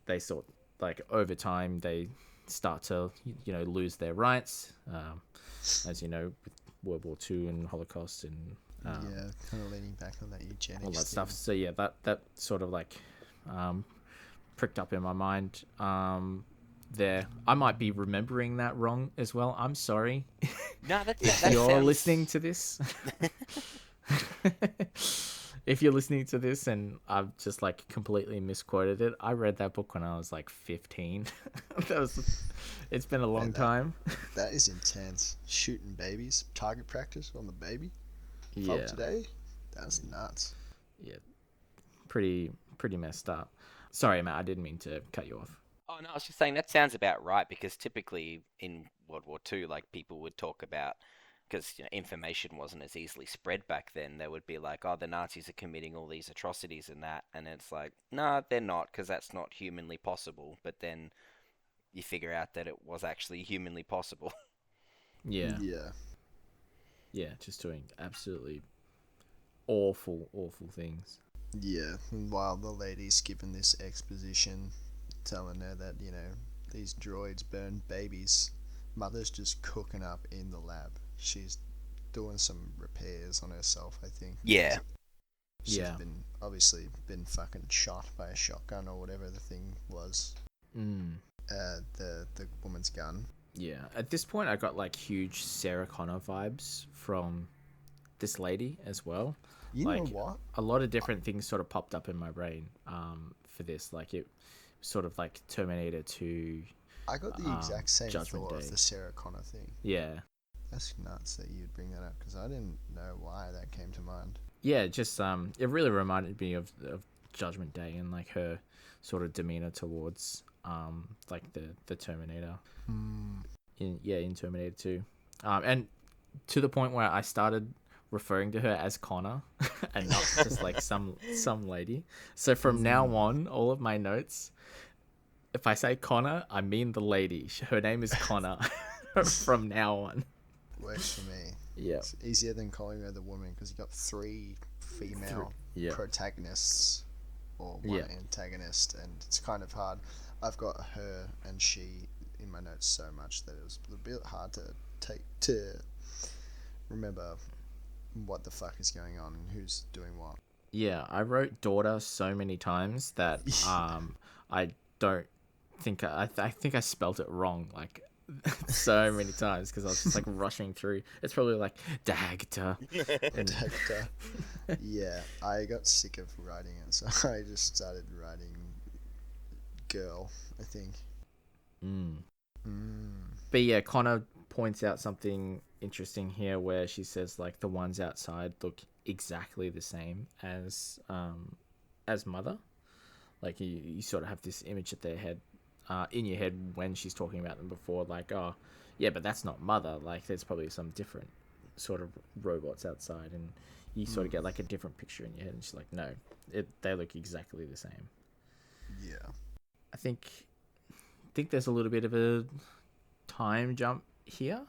they sort like over time they start to, you know, lose their rights, as you know, with World War II and Holocaust and kind of leaning back on that eugenics, all that stuff. So yeah, that sort of like pricked up in my mind there. I might be remembering that wrong as well. I'm sorry. No, if you're listening to this. If you're listening to this and I've just like completely misquoted it, I read that book when I was like 15. It's been a long time. That is intense. Shooting babies, target practice on the baby. Yeah. Today, that's nuts. Yeah, pretty messed up. Sorry, Matt, I didn't mean to cut you off. Oh no, I was just saying that sounds about right, because typically in World War II, like people would talk about, because you know, information wasn't as easily spread back then. They would be like, oh, the Nazis are committing all these atrocities and that, and it's like, no, they're not, because that's not humanly possible. But then you figure out that it was actually humanly possible. Yeah, just doing absolutely awful things. Yeah, and while the lady's given this exposition telling her that, you know, these droids burn babies, mother's just cooking up in the lab. She's doing some repairs on herself, I think. Yeah. She's obviously been fucking shot by a shotgun or whatever the thing was. The woman's gun. Yeah. At this point, I got like huge Sarah Connor vibes from this lady as well. You like, know what? A lot of different things sort of popped up in my brain for this. Like it sort of like Terminator 2. I got the exact same Judgment thought Day. of the Sarah Connor thing. Yeah. That's nuts that you'd bring that up, because I didn't know why that came to mind. Yeah, just it really reminded me of Judgment Day and like her sort of demeanor towards like the Terminator. In Terminator 2, and to the point where I started referring to her as Connor and not just like some lady. So from now on, all of my notes, if I say Connor, I mean the lady. Her name is Connor from now on. Works for me. Yeah, it's easier than calling her the woman because you got 3 female protagonists or 1 antagonist, and it's kind of hard. I've got her and she in my notes so much that it was a bit hard to remember what the fuck is going on and who's doing what. Yeah, I wrote daughter so many times that I don't think I think I spelt it wrong like so many times because I was just like rushing through. It's probably like Dagda. Dagda. Yeah, I got sick of writing it, so I just started writing girl, I think. But yeah, Connor points out something interesting here where she says like the ones outside look exactly the same as mother. Like you sort of have this image at their head, in your head when she's talking about them before, like, oh yeah, but that's not mother. Like there's probably some different sort of robots outside, and you sort of get like a different picture in your head. And she's like, no, they look exactly the same. Yeah, I think there's a little bit of a time jump here.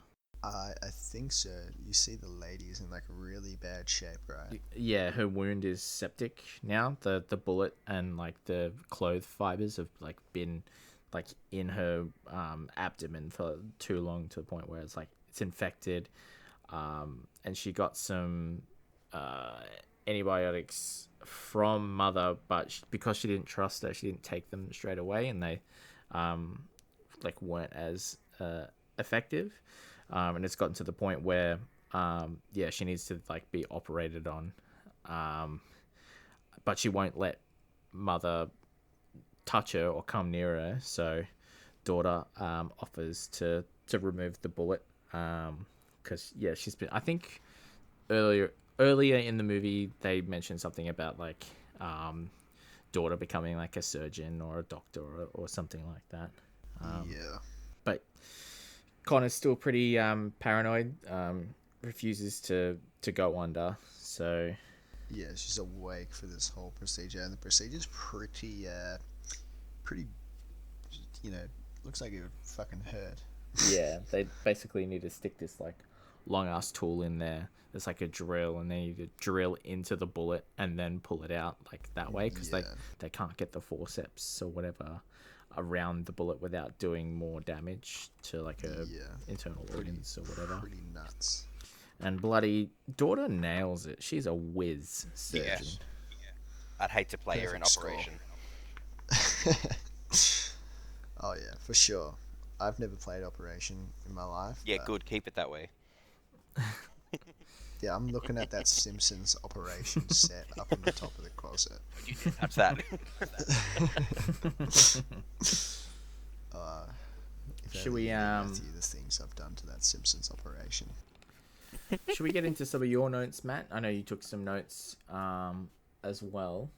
I think so. You see the lady's in like really bad shape, right? Yeah, her wound is septic now. The bullet and like the clothes fibers have like been like in her abdomen for too long, to the point where it's like it's infected. And she got some antibiotics from mother, but because she didn't trust her, she didn't take them straight away, and they like weren't as effective. And it's gotten to the point where she needs to like be operated on, but she won't let mother touch her or come near her, so daughter offers to remove the bullet, because she's been, I think earlier in the movie they mentioned something about like daughter becoming like a surgeon or a doctor or something like that. But Connor's still pretty paranoid, refuses to go under, so yeah, she's awake for this whole procedure, and the procedure's pretty looks like it would fucking hurt. Yeah, they basically need to stick this like long ass tool in there. There's like a drill, and they need to drill into the bullet and then pull it out like that way, because they can't get the forceps or whatever around the bullet without doing more damage to like her internal organs or whatever. Pretty nuts. And bloody daughter nails it. She's a whiz surgeon. Yes. Yeah. I'd hate to play her in Operation. Oh yeah, for sure. I've never played Operation in my life. Yeah, good. Keep it that way. Yeah, I'm looking at that Simpsons Operation set up in the top of the closet. You did touch that. Should we the things I've done to that Simpsons Operation. Should we get into some of your notes, Matt? I know you took some notes as well.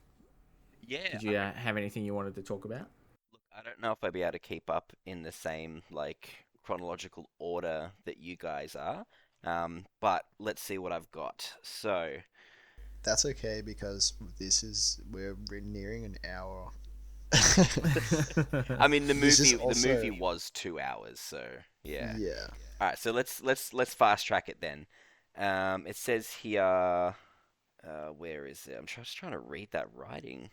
Yeah. Did you have anything you wanted to talk about? Look, I don't know if I'll be able to keep up in the same like chronological order that you guys are, but let's see what I've got. So that's okay, because we're nearing an hour. I mean, the movie was 2 hours, so yeah. Yeah. All right, so let's fast track it then. It says here, where is it? I'm just trying to read that writing.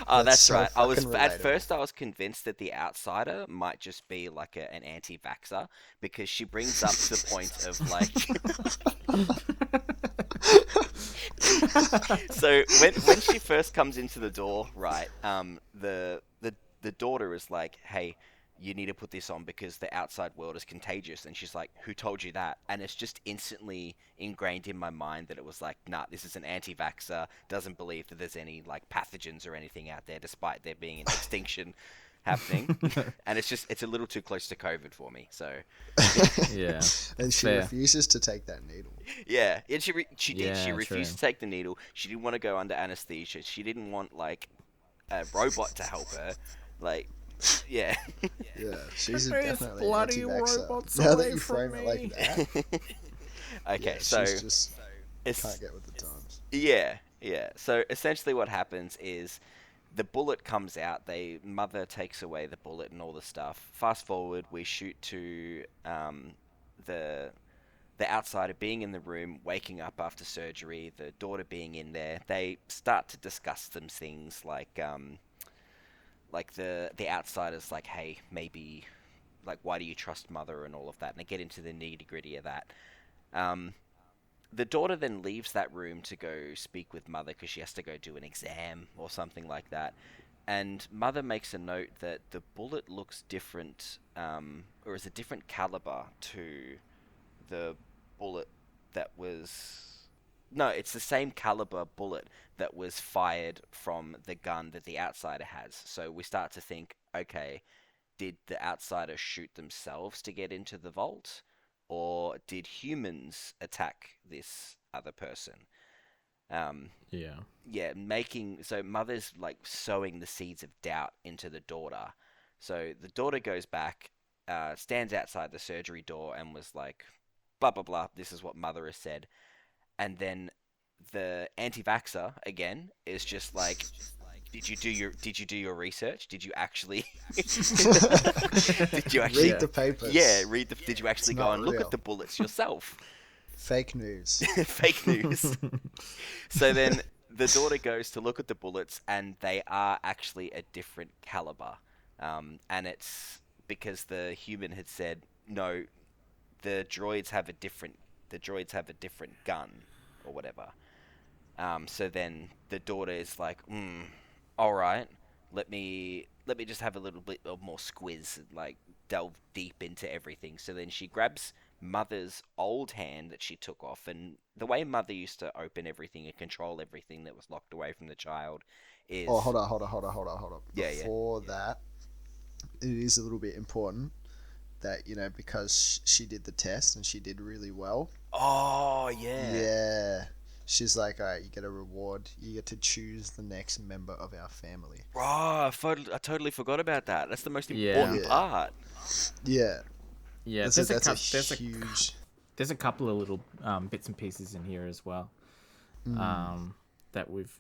Oh, that's so right. At first I was convinced that the outsider might just be like an anti-vaxxer, because she brings up the point of like. So when she first comes into the door, right? The daughter is like, "Hey, you need to put this on because the outside world is contagious," and she's like, "Who told you that?" And it's just instantly ingrained in my mind that it was like, nah, this is an anti-vaxxer, doesn't believe that there's any like pathogens or anything out there, despite there being an extinction happening. And it's a little too close to COVID for me, so yeah. And she refuses to take that needle. Yeah, and she refused to take the needle. She didn't want to go under anesthesia. She didn't want like a robot to help her. Like, yeah. Yeah, she's Take these definitely bloody anti-vaxxer. robots Now that away you from frame it like me. that, Okay, yeah, so she's just it's can't get with the times. yeah, yeah. So essentially, what happens is the bullet comes out. Mother takes away the bullet and all the stuff. Fast forward, we shoot to the the outsider being in the room, waking up after surgery. The daughter being in there. They start to discuss some things like the outsider's like, hey, maybe like why do you trust mother and all of that, and they get into the nitty gritty of that. Um, the daughter then leaves that room to go speak with mother because she has to go do an exam or something like that. And mother makes a note that the bullet looks different, or is a different caliber to the bullet that was. No, it's the same caliber bullet that was fired from the gun that the outsider has. So we start to think, okay, did the outsiders shoot themselves to get into the vault? Or did humans attack this other person? Yeah. Yeah, so mother's like sowing the seeds of doubt into the daughter. So the daughter goes back, stands outside the surgery door, and was like, blah blah blah. This is what mother has said, and then the anti-vaxxer again is just like, did you do your research? Did you actually did you actually Read the papers? Yeah, did you actually It's go not and look real. at the bullets yourself? Fake news. Fake news. So then the daughter goes to look at the bullets, and they are actually a different caliber. And it's because the human had said, no, the droids have a different gun or whatever. So then the daughter is like, all right, let me just have a little bit of more squiz, and like delve deep into everything. So then she grabs mother's old hand that she took off, and the way mother used to open everything and control everything that was locked away from the child is. Oh, hold on. Yeah, yeah. Before that, it is a little bit important that, because she did the test and she did really well. Oh yeah. Yeah. She's like, all right, you get a reward. You get to choose the next member of our family. Oh, I totally forgot about that. That's the most Yeah. important Yeah. part. Yeah. Yeah, That's a huge. There's a couple of little bits and pieces in here as well that we've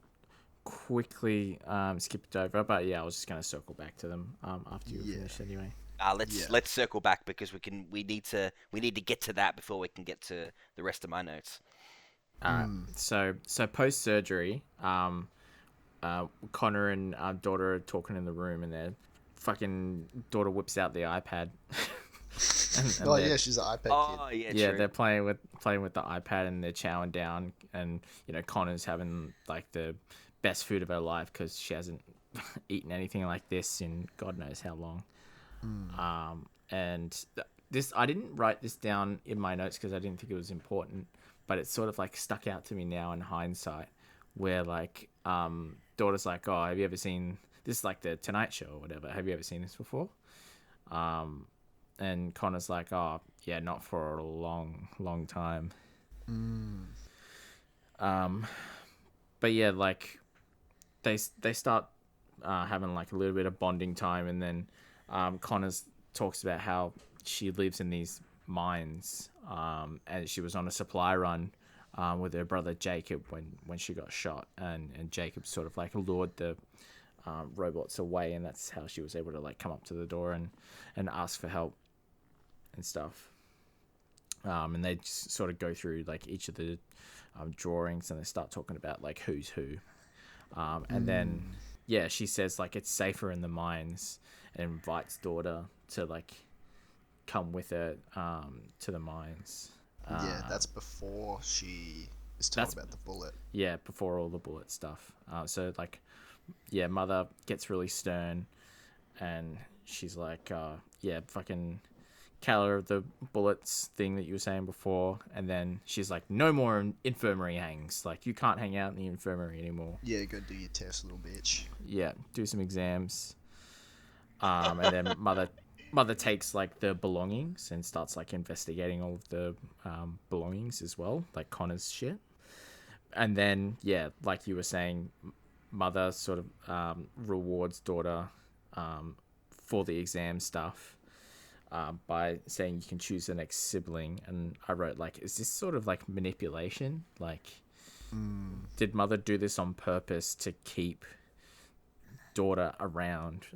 quickly skipped over. But yeah, I was just going to circle back to them after you finish anyway. Let's circle back because we need to get to that before we can get to the rest of my notes. Alright, so post surgery, Connor and daughter are talking in the room, and their fucking daughter whips out the iPad. and She's an iPad kid. Yeah, they're playing with the iPad, and they're chowing down, and Connor's having like the best food of her life because she hasn't eaten anything like this in God knows how long. And this, I didn't write this down in my notes because I didn't think it was important, but it's sort of like stuck out to me now in hindsight, where like daughter's like, oh, have you ever seen this? Is like the Tonight Show or whatever. Have you ever seen this before? And Connor's like, oh yeah, not for a long time. But yeah, like they start having like a little bit of bonding time, and then Connors talks about how she lives in these mines, and she was on a supply run with her brother Jacob when she got shot, and Jacob sort of like lured the robots away, and that's how she was able to like come up to the door and ask for help and stuff. And they just sort of go through like each of the drawings, and they start talking about like who's who. And then yeah, she says like it's safer in the mines, and invites daughter to like come with her to the mines. Yeah, that's before she is told about the bullet. Yeah, before all the bullet stuff. So like, yeah, mother gets really stern, and she's like, yeah, fucking Clara, the bullets thing that you were saying before, and then she's like, no more infirmary hangs. Like, you can't hang out in the infirmary anymore. Yeah, go do your test, little bitch. Yeah, do some exams. And then mother takes like the belongings and starts like investigating all of the belongings as well, like Connor's shit. And then yeah, like you were saying, mother sort of rewards daughter for the exam stuff by saying you can choose the next sibling. And I wrote, like, is this sort of like manipulation? Like, did mother do this on purpose to keep daughter around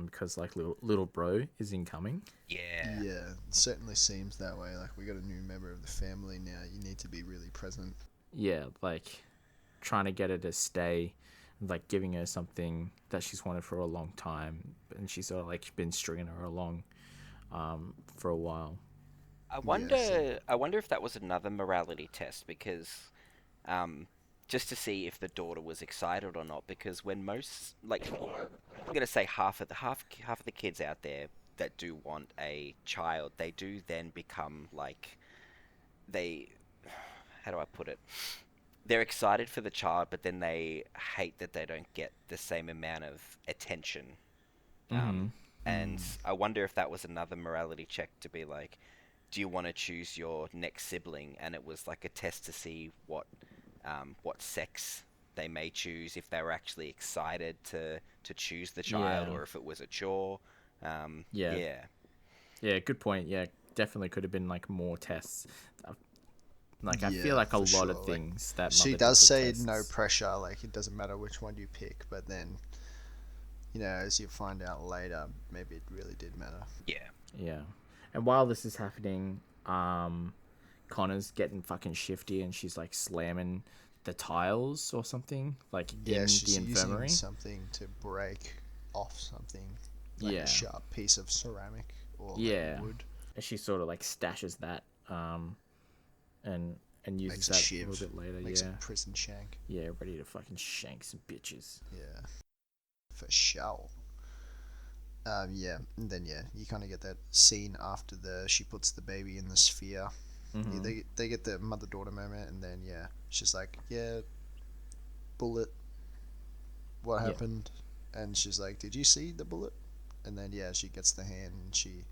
because like little bro is incoming? Yeah, it certainly seems that way. Like, we got a new member of the family now, you need to be really present. Yeah, like trying to get her to stay, like giving her something that she's wanted for a long time, and she's sort of like been stringing her along for a while. I wonder if that was another morality test, because just to see if the daughter was excited or not, because when most, like, I'm gonna say half of the kids out there that do want a child, they do then become like, they, how do I put it? They're excited for the child, but then they hate that they don't get the same amount of attention. And I wonder if that was another morality check to be like, do you want to choose your next sibling? And it was like a test to see what sex they may choose, if they were actually excited to choose the child, or if it was a chore. Yeah, good point. Yeah, definitely could have been like more tests. Like, I feel like a lot of things that she mother does say tests. no pressure, like it doesn't matter which one you pick, but then, you know, as you find out later, maybe it really did matter. Yeah. And while this is happening, Connor's getting fucking shifty, and she's like slamming the tiles or something, like in she's the infirmary. using something to break off something, like a sharp piece of ceramic or like wood. And she sort of like stashes that, and uses Makes that a a little bit later. Makes a prison shank. Yeah, ready to fucking shank some bitches. Yeah, for sure. And then you kind of get that scene after she puts the baby in the sphere. They get the mother-daughter moment, and then she's like, bullet, what happened? And she's like, did you see the bullet? And then she gets the hand, and she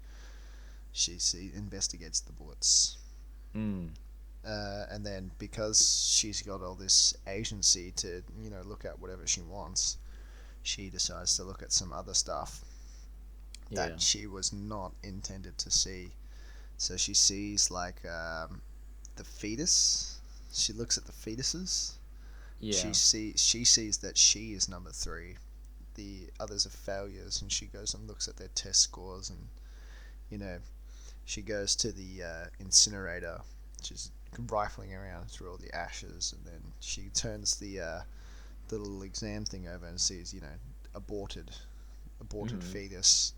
investigates the bullets. And then because she's got all this agency to look at whatever she wants, she decides to look at some other stuff that she was not intended to see. So she sees like the fetus. She looks at the fetuses. She sees that she is number 3. The others are failures, and she goes and looks at their test scores, and she goes to the incinerator, which is rifling around through all the ashes, and then she turns the little exam thing over and sees aborted fetus.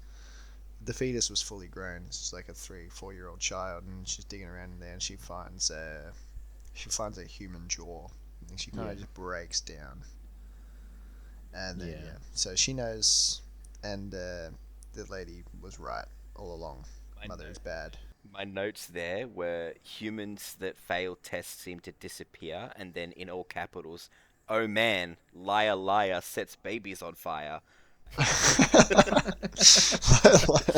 The fetus was fully grown. It's like a 3-4-year-old child, and she's digging around in there, and she finds a human jaw, and she kind of just breaks down. And then so she knows, and the lady was right all along. Mother is bad. My notes there were humans that fail tests seem to disappear, and then in all capitals, oh man, liar liar sets babies on fire. Liar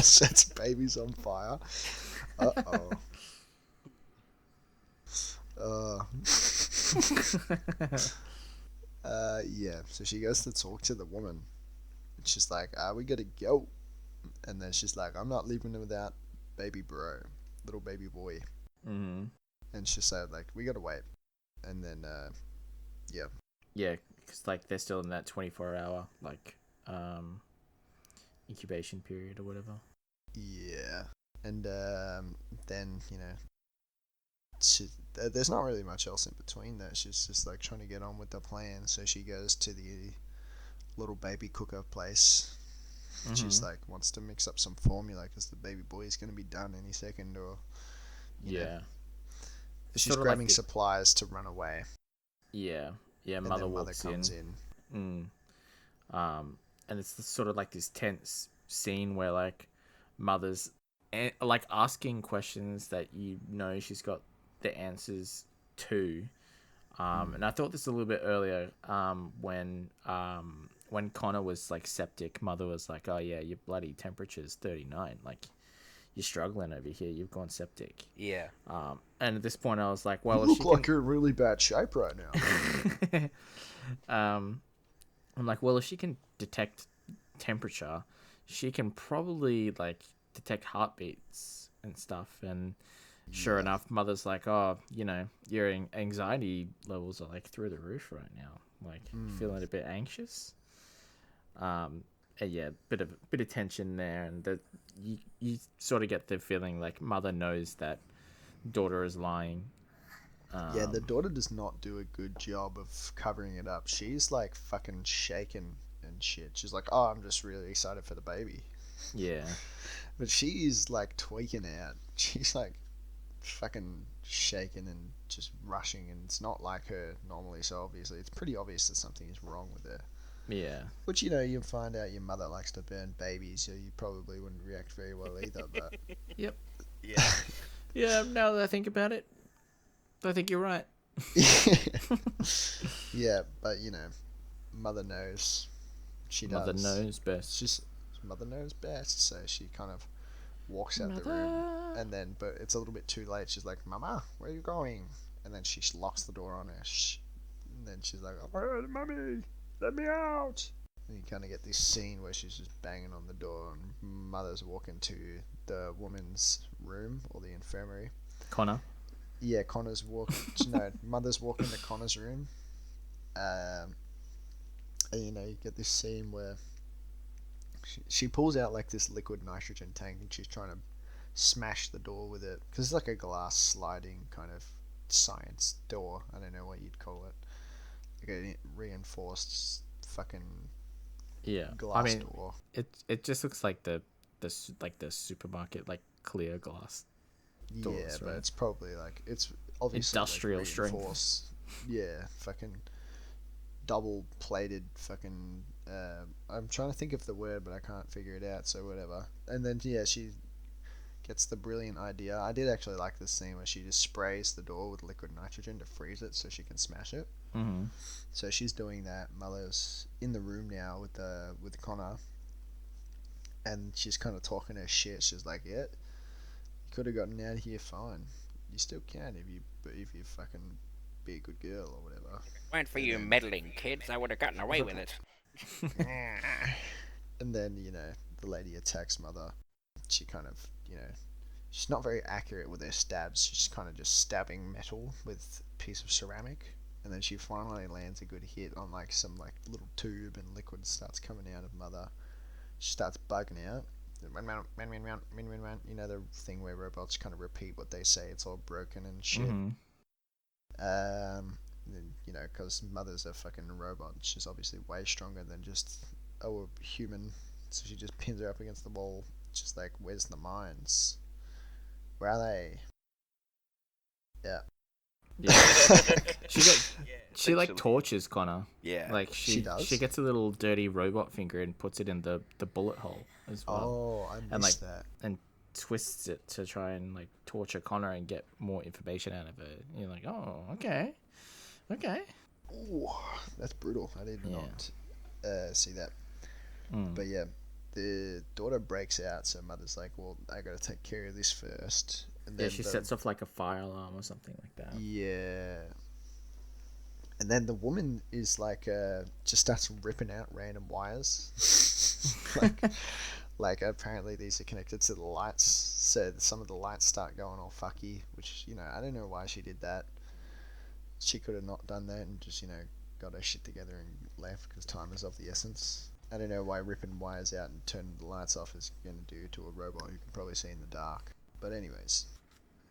sets babies on fire. So she goes to talk to the woman, and she's like, we gotta go. And then she's like, I'm not leaving without baby bro, little baby boy. And she said, like, we gotta wait. And then because like they're still in that 24-hour like incubation period or whatever. And then there's not really much else in between that. She's just like trying to get on with the plan. So she goes to the little baby cooker place. She's like, wants to mix up some formula because the baby boy is going to be done any second, or you know. She's grabbing like supplies to run away. Mother comes in. And it's sort of like this tense scene where like mother's like asking questions that she's got the answers to. And I thought this a little bit earlier when Connor was like septic. Mother was like, oh yeah, your bloody temperature's 39, like you're struggling over here, you've gone septic. And at this point I was like, well, you look like you're in really bad shape right now. I'm like, well, if she can detect temperature, she can probably like detect heartbeats and stuff. And sure enough, mother's like, oh, your anxiety levels are like through the roof right now. Like, feeling a bit anxious. And yeah, bit of tension there, and you sort of get the feeling like mother knows that daughter is lying. Yeah, the daughter does not do a good job of covering it up. She's like fucking shaking and shit. She's like, oh, I'm just really excited for the baby. Yeah. But she's like tweaking out. She's like fucking shaking and just rushing, and it's not like her normally, so obviously it's pretty obvious that something is wrong with her. Yeah. Which, you find out your mother likes to burn babies, so you probably wouldn't react very well either, but... Yep. Yeah. Yeah, now that I think about it, I think you're right. Yeah, but, mother knows. She Mother does. knows best. Just mother knows best, so she kind of walks out the room, and then, but it's a little bit too late. She's like, Mama, where are you going? And then she locks the door on her. And then she's like, oh, Mummy, let me out. And you kind of get this scene where she's just banging on the door, and mother's walking to the woman's room, or the infirmary. Connor? Yeah, mother's walking to Connor's room. And, you get this scene where she pulls out like this liquid nitrogen tank, and she's trying to smash the door with it, because it's like a glass sliding kind of science door. I don't know what you'd call it, like a reinforced fucking glass door. It just looks like the supermarket like clear glass doors, yeah, right? But it's probably like, it's obviously industrial like strength. Yeah, fucking double plated fucking I'm trying to think of the word, but I can't figure it out, so whatever. And then she gets the brilliant idea. I did actually like this scene where she just sprays the door with liquid nitrogen to freeze it so she can smash it. Mm-hmm. So she's doing that. Mother's in the room now with Connor, and she's kind of talking her shit. She's like, yeah, you could have gotten out of here fine. You still can if you fucking be a good girl or whatever. If it weren't for you meddling kids, I would have gotten away with it. And then, the lady attacks mother. She kind of, she's not very accurate with her stabs. She's kind of just stabbing metal with a piece of ceramic. And then she finally lands a good hit on like some like little tube, and liquid starts coming out of mother. She starts bugging out. The thing where robots kind of repeat what they say. It's all broken and shit. Mm-hmm. Because mother's a fucking robot. She's obviously way stronger than just a human. So she just pins her up against the wall. Just like, where's the mines? Where are they? Yeah. She like tortures Connor. Yeah. Like she does. She gets a little dirty robot finger and puts it in the bullet hole as well. Oh, I missed that. And twists it to try and like torture Connor and get more information out of it. You're like, oh, okay. Ooh, that's brutal. I did not see that. But yeah, the daughter breaks out, so mother's like, well, I gotta take care of this first. And then she sets off like a fire alarm or something like that. Yeah. And then the woman is like, just starts ripping out random wires. like apparently these are connected to the lights, so some of the lights start going all fucky, which, I don't know why she did that. She could have not done that and just, got her shit together and left, because time is of the essence. I don't know why ripping wires out and turning the lights off is going to do to a robot who can probably see in the dark. But anyways.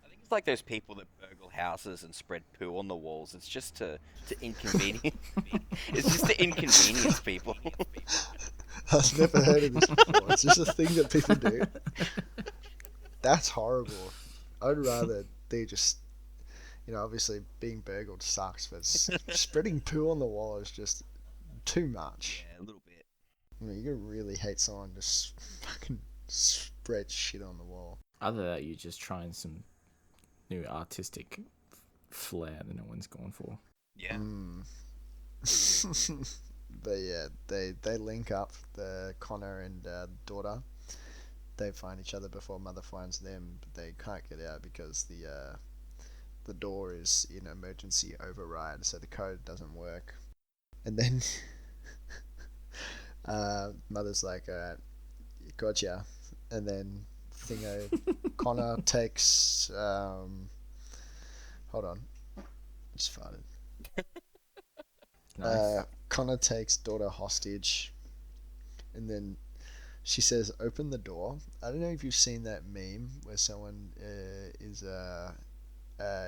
I think it's like those people that burgle houses and spread poo on the walls. It's just to inconvenience. It's just to inconvenience people. I've never heard of this before. It's just a thing that people do. That's horrible. I'd rather they just, obviously being burgled sucks, but spreading poo on the wall is just too much. Yeah, a little bit. You can really hate someone just fucking spread shit on the wall. Other than that, you're just trying some new artistic flair that no one's gone for. Yeah. But yeah, they link up, the Connor and daughter. They find each other before mother finds them, but they can't get out because the door is in emergency override, so the code doesn't work. And then Mother's like, all right, gotcha. And then Connor takes, hold on, just farted. Nice. Connor takes daughter hostage, and then she says, "Open the door." I don't know if you've seen that meme where someone is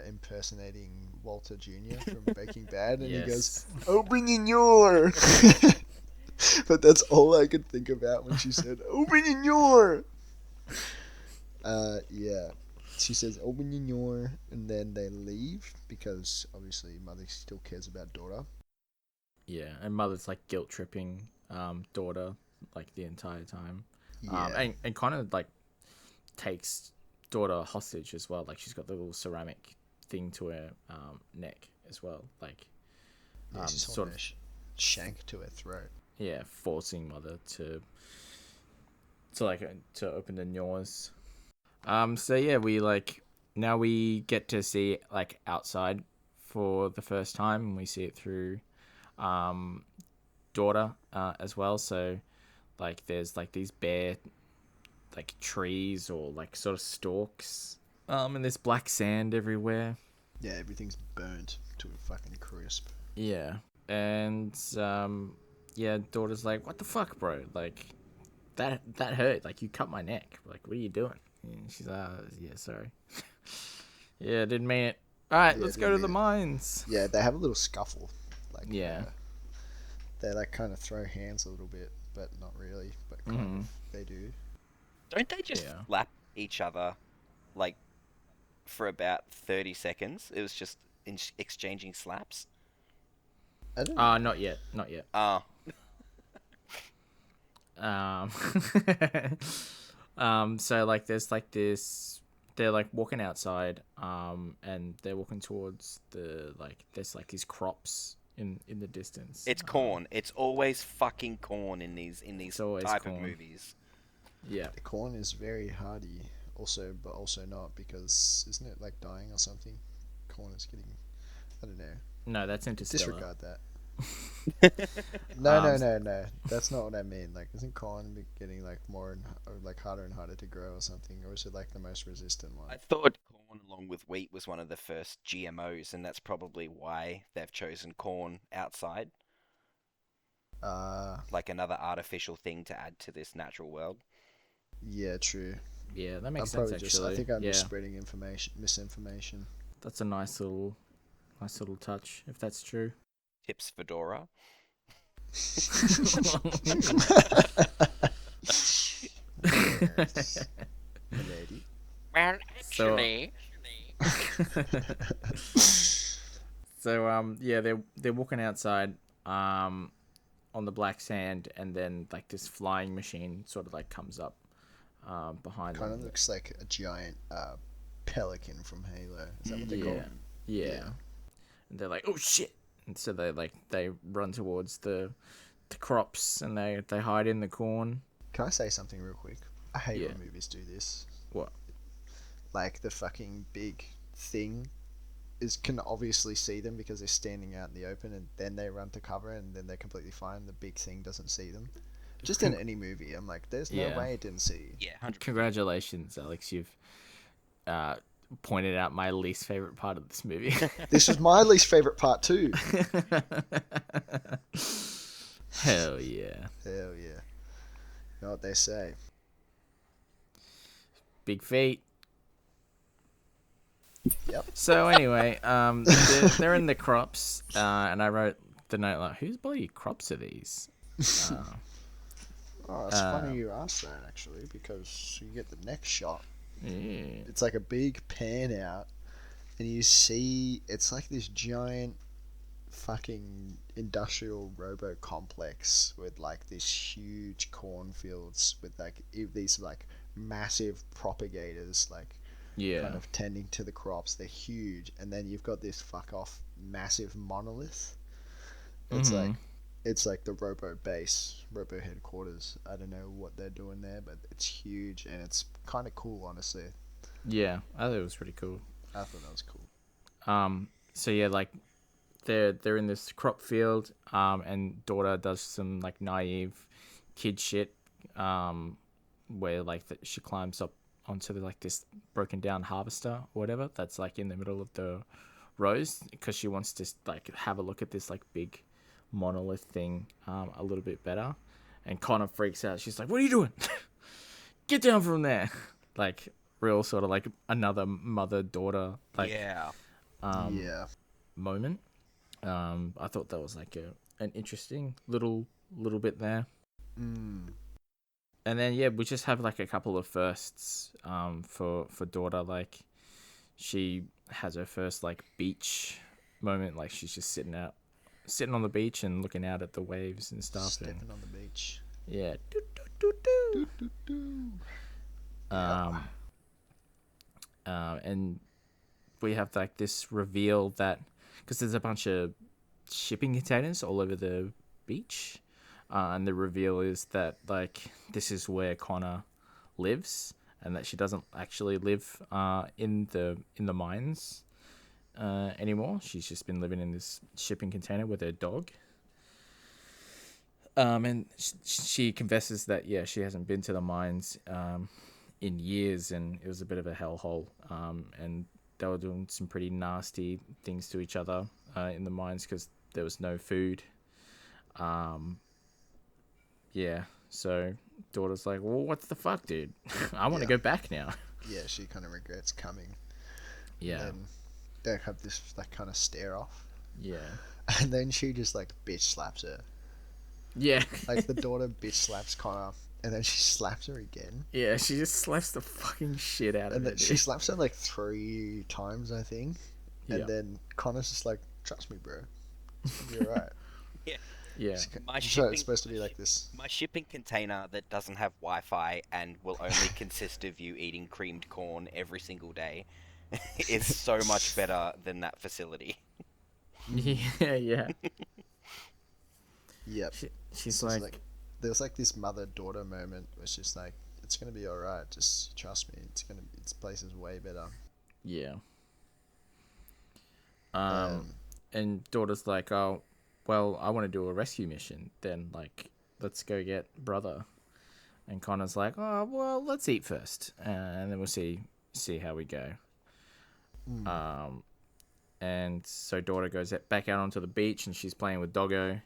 impersonating Walter Jr. from Breaking Bad, and he goes, Yes. "Open your." But that's all I could think about when she said, "Open your." Yeah. She says, "Open your," and then they leave because obviously mother still cares about daughter. Yeah, and mother's like guilt tripping daughter like the entire time. Yeah. And kind of like takes daughter hostage as well. Like she's got the little ceramic thing to her neck as well. Like Yeah, she's sort holding of a shank to her throat. yeah, forcing mother to to open the doors. So yeah, we get to see like outside for the first time, and we see it through daughter as well. So like there's like these bare like trees or like sort of stalks, and there's black sand everywhere. Yeah, everything's burnt to a fucking crisp. Yeah, and yeah, daughter's like, "What the fuck, bro? Like that hurt. Like you cut my neck. Like what are you doing?" And she's like, "Yeah, sorry. Yeah, didn't mean it. All right, Yeah, let's go didn't to the mean it. mines." Yeah, they have a little scuffle. Like, Yeah. they like kind of throw hands a little bit, but not really. But kind of they do. Don't they just Yeah. slap each other like for about 30 seconds? It was just exchanging slaps. I don't know. Not yet. Not yet. Ah, Um, so like there's like this, they're like walking outside, and they're walking towards the like there's like these crops in the distance. it's corn. It's always fucking corn in these It's always type corn. of movies. Yeah. The corn is very hardy, also, but also not because isn't it like dying or something? Corn is getting, I don't know. No, that's Interstellar. Disregard that. Um, No. That's not what I mean. Like, isn't corn getting like like harder and harder to grow or something, or is it like the most resistant one? I thought corn along with wheat was one of the first GMOs, and that's probably why they've chosen corn outside, Uh, like another artificial thing to add to this natural world. yeah, true. Yeah, that I'm makes sense probably actually. just. I think I'm yeah, just spreading misinformation. that's a nice little touch if that's true. Tips Fedora. Yes, lady. Well, So- actually, So yeah, they're walking outside on the black sand, and then like this flying machine sort of like comes up behind Kind them. of looks like a giant pelican from Halo. Is that what they call Yeah. it? Yeah. And they're like, "Oh shit!" And so they run towards the crops, and they hide in the corn. Can I say something real quick? I hate Yeah. when movies do this. What? Like the fucking big thing can obviously see them because they're standing out in the open, and then they run to cover, and then they're completely fine. The big thing doesn't see them. Just in any movie, I'm like, there's no Yeah. way it didn't see you. yeah, 100%. Congratulations, Alex. You've pointed out my least favorite part of this movie. This was my least favorite part too. Hell yeah. Hell yeah. You know what they say. Big feet. Yep. So anyway, they're in the crops, and I wrote the note like, whose bloody crops are these? Oh, it's funny you asked that actually, because you get the next shot. Yeah. It's like a big pan out, and you see it's like this giant fucking industrial robo complex with like these huge cornfields with like these like massive propagators like Yeah. kind of tending to the crops. They're huge, and then you've got this fuck off massive monolith. It's like the robo base, robo headquarters. I don't know what they're doing there, but it's huge and it's kind of cool, honestly. Yeah, I thought it was pretty cool. I thought that was cool. So yeah, like they're in this crop field, and daughter does some like naive kid shit, where like she climbs up onto like this broken down harvester or whatever that's like in the middle of the rows because she wants to like have a look at this like big monolith thing a little bit better, and Connor freaks out. She's like, "What are you doing? Get down from there!" Like real sort of like another mother daughter like moment. I thought that was like an interesting little bit there. And then we just have like a couple of firsts for daughter. Like she has her first like beach moment. Like she's just sitting on the beach and looking out at the waves and stuff. Stepping on the beach. Yeah. And we have like this reveal that because there's a bunch of shipping containers all over the beach, and the reveal is that like this is where Connor lives, and that she doesn't actually live in the mines anymore. She's just been living in this shipping container with her dog. And she confesses that she hasn't been to the mines in years, and it was a bit of a hellhole. And they were doing some pretty nasty things to each other in the mines because there was no food. So daughter's like, well, what the fuck, dude? I want to go back now. Yeah, she kind of regrets coming. Yeah. And they have this like kind of stare off. Yeah. And then she just like bitch slaps her. Yeah. Like the daughter bitch slaps Connor, and then she slaps her again. Yeah, she just slaps the fucking shit out of her. And she slaps her like 3 times, I think. And then Connor's just like, trust me, bro. You're right. Yeah. So it's supposed to be like this. My shipping container that doesn't have Wi-Fi and will only consist of you eating creamed corn every single day is so much better than that facility. Yeah. Yep. She's like, there's like this mother-daughter moment where she's like, it's gonna be alright, just trust me, its place is way better. Yeah. And daughter's like, oh, well, I want to do a rescue mission. Then, like, let's go get brother. And Connor's like, oh, well, let's eat first, and then we'll see how we go. And so daughter goes back out onto the beach, and she's playing with Doggo.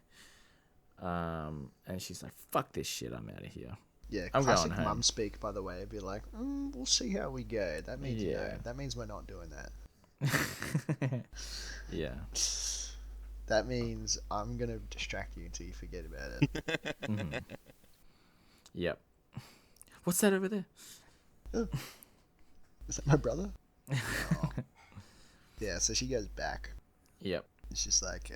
And she's like, fuck this shit, I'm out of here. Yeah, classic mum speak, by the way. Be like, we'll see how we go. That means that means we're not doing that. Yeah. That means I'm gonna distract you until you forget about it. Mm-hmm. Yep. What's that over there? Oh. Is that my brother? Oh. Yeah, so she goes back. Yep. It's just like,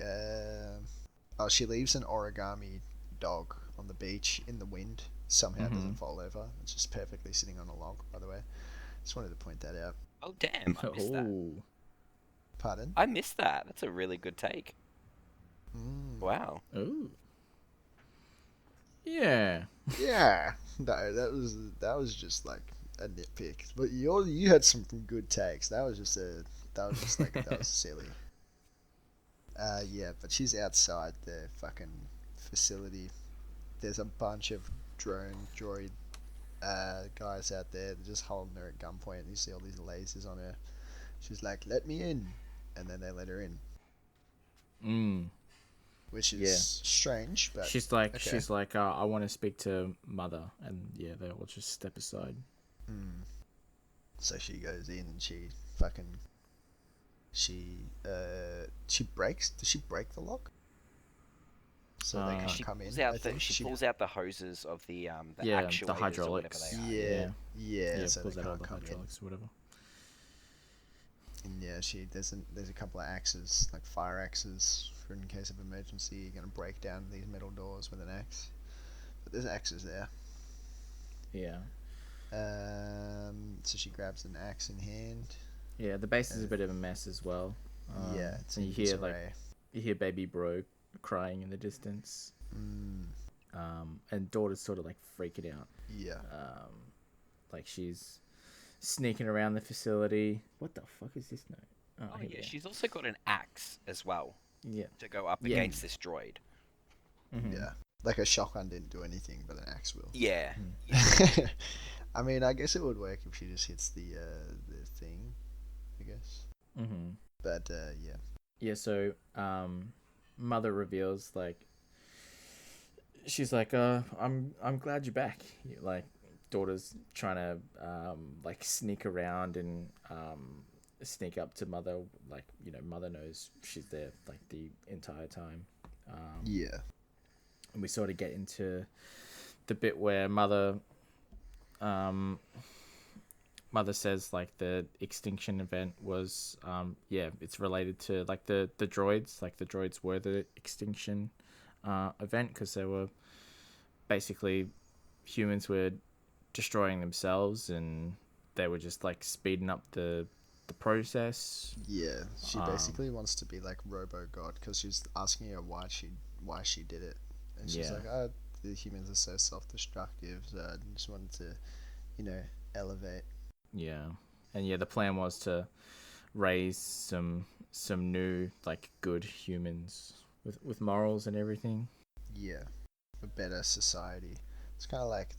she leaves an origami dog on the beach in the wind. Somehow doesn't fall over. It's just perfectly sitting on a log, by the way. Just wanted to point that out. Oh, damn. I missed that. Pardon? I missed that. That's a really good take. Wow. Ooh. Yeah. Yeah. No, that was just like a nitpick. But you had some good takes. That was just that was silly. Yeah, but she's outside the fucking facility. There's a bunch of droid guys out there. They're just holding her at gunpoint. You see all these lasers on her. She's like, "Let me in," and then they let her in. Which is strange, but she's like, I want to speak to mother, and they all just step aside. So she goes in and she breaks. Does she break the lock? So they can't come in. She pulls out the hoses of the actuators, the hydraulics. Or whatever they are. Yeah. So pulls they out all can't the come hydraulics in. or whatever. And there's a couple of axes, like fire axes, for in case of emergency. You're gonna break down these metal doors with an axe. But there's axes there. Yeah. So she grabs an axe in hand. Yeah, the base is a bit of a mess as well. It's and you hear baby bro crying in the distance. And daughter's sort of like freaking out. Yeah. Like she's sneaking around the facility. What the fuck is this note? Oh yeah, she's also got an axe as well. Yeah. to go up Yeah. against this droid. Mm-hmm. Yeah. Like a shotgun didn't do anything, but an axe will. Yeah. I mean, I guess it would work if she just hits the thing, I guess. Mm-hmm. But yeah. Yeah. So, mother reveals like she's like, I'm glad you're back. Like, daughter's trying to like sneak around and sneak up to mother. Like, mother knows she's there like the entire time. Yeah. And we sort of get into the bit where mother says like the extinction event was it's related to like the droids. Like the droids were the extinction event because they were basically humans were destroying themselves and they were just like speeding up the process. Yeah, she basically wants to be like Robo God because she's asking her why she did it, and she's like, "Oh, the humans are so self-destructive, so I just wanted to, elevate." Yeah, and the plan was to raise some new like good humans with morals and everything. Yeah, a better society. It's kind of like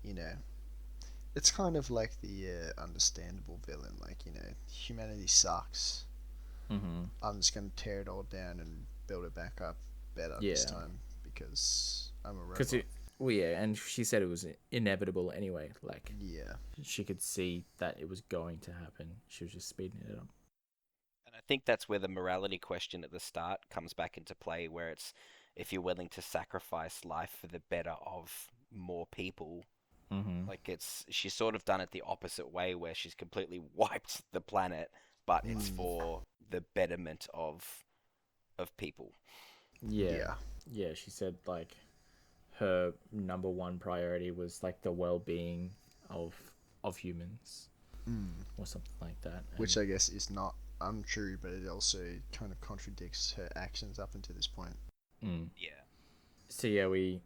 you know, it's kind of like the understandable villain. Like, humanity sucks. Mm-hmm. I'm just gonna tear it all down and build it back up better this time because I'm a robot. And she said it was inevitable anyway. Like, Yeah. she could see that it was going to happen. She was just speeding it up. And I think that's where the morality question at the start comes back into play, where it's if you're willing to sacrifice life for the better of more people. Mm-hmm. Like she's sort of done it the opposite way, where she's completely wiped the planet, but it's for the betterment of people. Yeah. She said like her number one priority was like the well-being of humans, or something like that. Which I guess is not untrue, but it also kind of contradicts her actions up until this point. Yeah. So yeah, we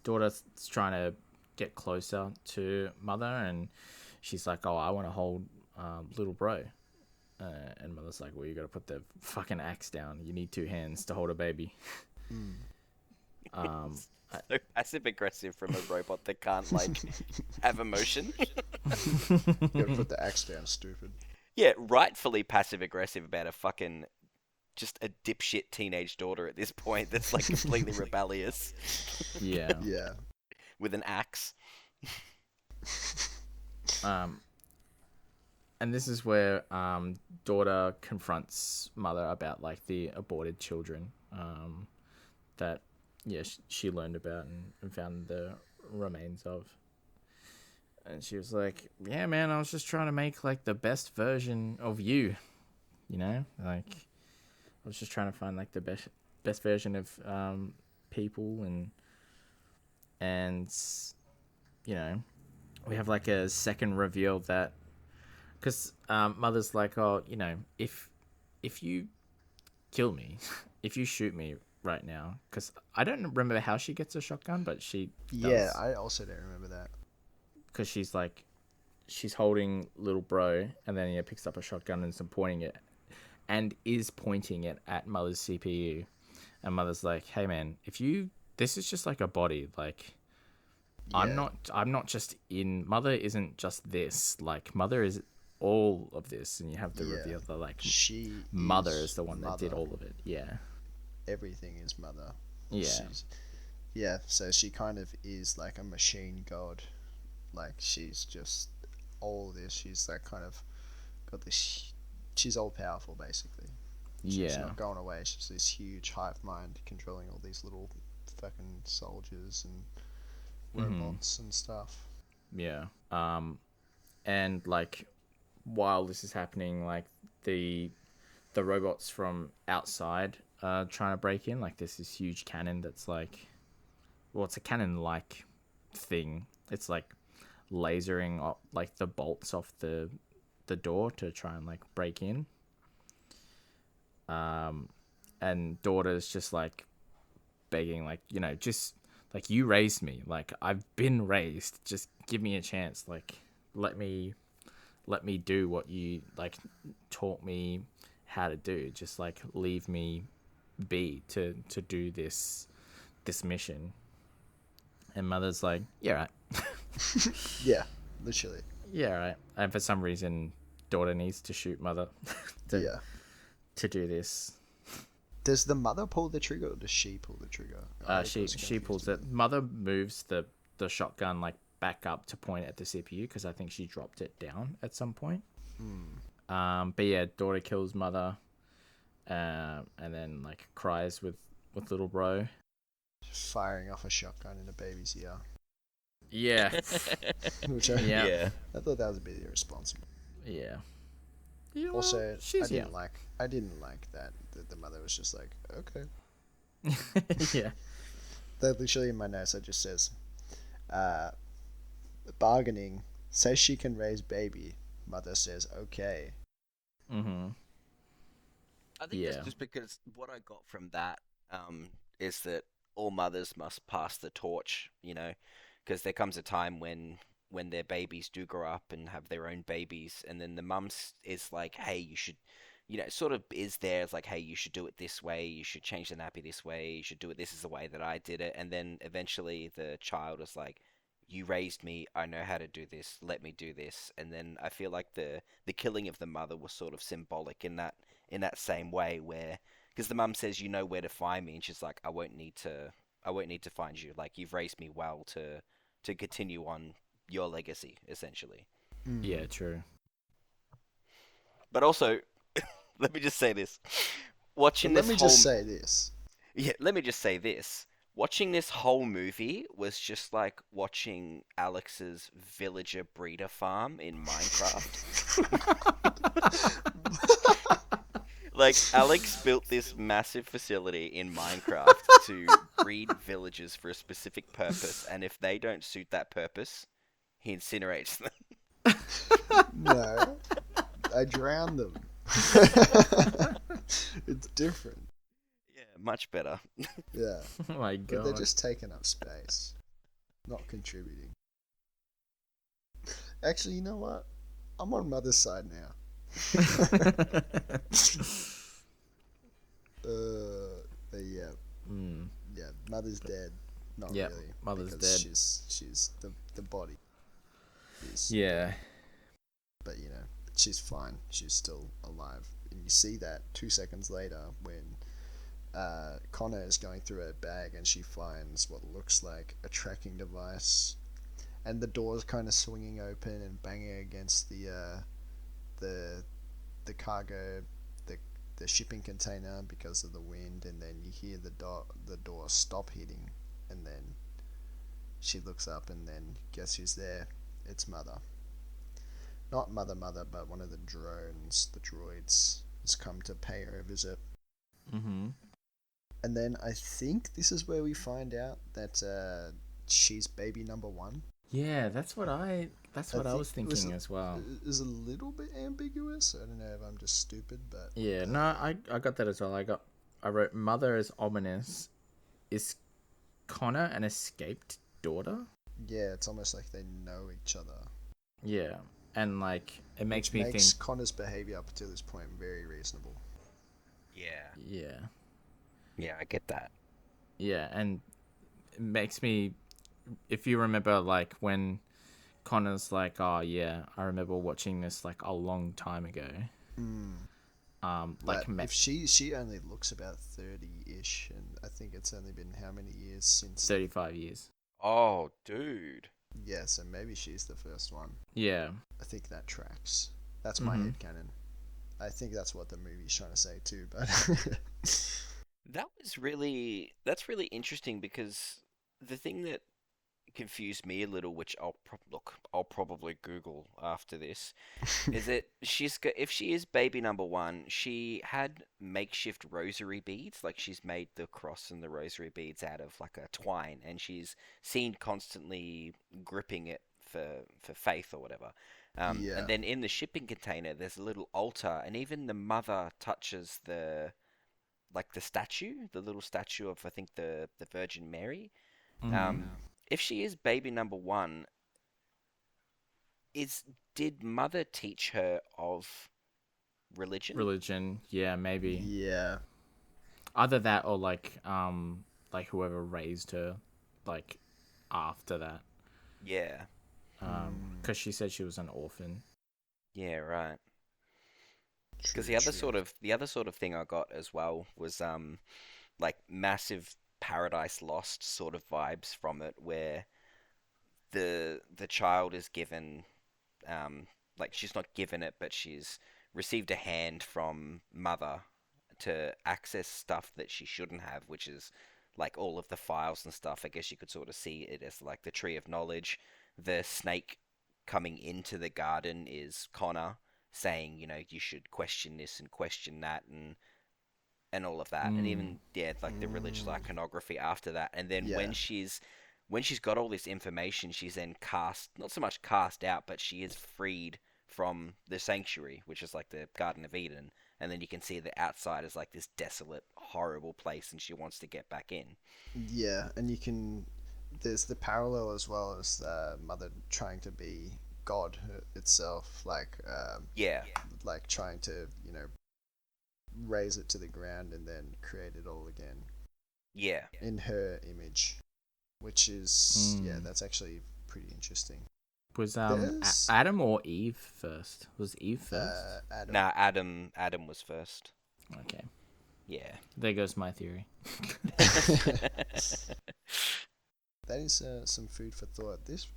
daughter's trying to get closer to mother, and she's like, "Oh, I want to hold little bro," and mother's like, "Well, you got to put the fucking axe down. You need two hands to hold a baby." So passive aggressive from a robot that can't like have emotion. You gotta put the axe down, stupid. Yeah, rightfully passive aggressive about a fucking just a dipshit teenage daughter at this point that's like completely rebellious. Yeah. Yeah. With an axe. And this is where daughter confronts mother about like the aborted children that she learned about and found the remains of. And she was like, "Yeah, man, I was just trying to make like the best version of you, like I was just trying to find like the best version of people and we have like a second reveal that because mother's like, oh, if you kill me, if you shoot me right now, because I don't remember how she gets a shotgun, but she does. Yeah, I also don't remember that. Because she's holding little bro, and then picks up a shotgun and is pointing it at mother's CPU, and mother's like, "Hey man, this is just like a body, like I'm not just in mother isn't just this, like mother is all of this," and you have the reveal that like mother is the one that did all of it. Yeah, everything is mother. Yeah. So she kind of is like a machine god. Like she's just all this. She's like kind of got this. She's all powerful basically. She's not going away. She's this huge hive mind controlling all these little fucking soldiers and robots and stuff. Yeah. And like while this is happening, like the robots from outside are trying to break in. Like there's this huge cannon that's like, well, it's a cannon like thing. It's like lasering off like the bolts off the door to try and like break in. And daughter's just like begging, like, just like, you raised me, like I've been raised, just give me a chance, like let me let me do what you like taught me how to do. Just like leave me be to do this mission. And mother's like, yeah, right. Yeah, literally. Yeah, right. And for some reason, daughter needs to shoot mother to do this. Does the mother pull the trigger, or does she pull the trigger? She pulls it. Mother moves the shotgun like back up to point at the CPU because I think she dropped it down at some point. But yeah, daughter kills mother, and then like cries with little bro. Firing off a shotgun in a baby's ear. Yeah. Which I thought that was a bit irresponsible. Yeah. Also, I didn't like that the mother was just like, okay. Yeah. That literally in my notes it just says, bargaining, says she can raise baby. Mother says okay. Mm-hmm. I think that's just because what I got from that is that all mothers must pass the torch, you know, because there comes a time when their babies do grow up and have their own babies, and then the mum is like, hey, you should, you know, sort of is there, it's like, hey, you should do it this way, you should change the nappy this way, you should do it, this is the way that I did it, and then eventually the child is like, you raised me, I know how to do this, let me do this. And then I feel like the killing of the mother was sort of symbolic in that same way, where because the mum says, you know where to find me, and she's like, I won't need to find you, like you've raised me well to continue on your legacy, essentially. Yeah, true. But also, let me just say this. Let me just say this. Yeah, let me just say this. Watching this whole movie was just like watching Alex's villager breeder farm in Minecraft. Like, Alex built this massive facility in Minecraft to breed villagers for a specific purpose, and if they don't suit that purpose, he incinerates them. No, I drown them. It's different. Yeah, much better. Yeah. Oh my god. But they're just taking up space, not contributing. Actually, you know what? I'm on mother's side now. But yeah. Yeah, mother's dead. Not really. Mother's dead. She's the body. Yeah. But you know, she's fine. She's still alive. And you see that 2 seconds later when Connor is going through her bag and she finds what looks like a tracking device, and the door's kind of swinging open and banging against the cargo, the shipping container because of the wind, and then you hear the door stop hitting, and then she looks up, and then guess who's there? It's Mother. Not Mother, but one of the droids has come to pay her a visit. Mm-hmm. And then I think this is where we find out that she's baby number one. Yeah, that's what I was thinking as well. It was a little bit ambiguous. I don't know if I'm just stupid, but yeah, no, I got that as well. I wrote mother is ominous. Is Connor an escaped daughter? Yeah, it's almost like they know each other. Yeah, and like it makes me think Connor's behavior up to this point very reasonable. Yeah. Yeah, I get that. Yeah, and it makes me, if you remember, like when Connor's like, "Oh yeah, I remember watching this like a long time ago." Like if she only looks about 30-ish, and I think it's only been how many years since 35 years. Oh, dude. Yeah, so maybe she's the first one. Yeah. I think that tracks. That's my headcanon. I think that's what the movie's trying to say too, but that's really interesting, because the thing that confused me a little, which I'll probably Google after this, is that if she is baby number one, she had makeshift rosary beads, like she's made the cross and the rosary beads out of like a twine, and she's seen constantly gripping it for faith or whatever. And then in the shipping container, there's a little altar, and even the mother touches the little statue of, I think, the Virgin Mary. If she is baby number one, Did Mother teach her of religion? Religion, yeah, maybe. Yeah. Either that or like whoever raised her, like after that. Yeah. Because she said she was an orphan. Yeah, right. Because True, true. the other sort of thing I got as well was like massive Paradise Lost sort of vibes from it, where the child is given like she's not given it, but she's received a hand from Mother to access stuff that she shouldn't have, which is like all of the files and stuff. I guess you could sort of see it as like the tree of knowledge. The snake coming into the garden is Connor saying, you should question this and question that and all of that. And even like the religious iconography after that. And then Yeah. when she's got all this information, she's then not so much cast out, but she is freed from the sanctuary, which is like the Garden of Eden. And then you can see the outside is like this desolate, horrible place, and she wants to get back in. Yeah, and there's the parallel as well as Mother trying to be God itself, Yeah. like trying to, raise it to the ground and then create it all again. Yeah. In her image, which is that's actually pretty interesting. Was Adam or Eve first? Was Eve first? Adam. Nah, Adam was first. Okay. Yeah. There goes my theory. That is some food for thought. This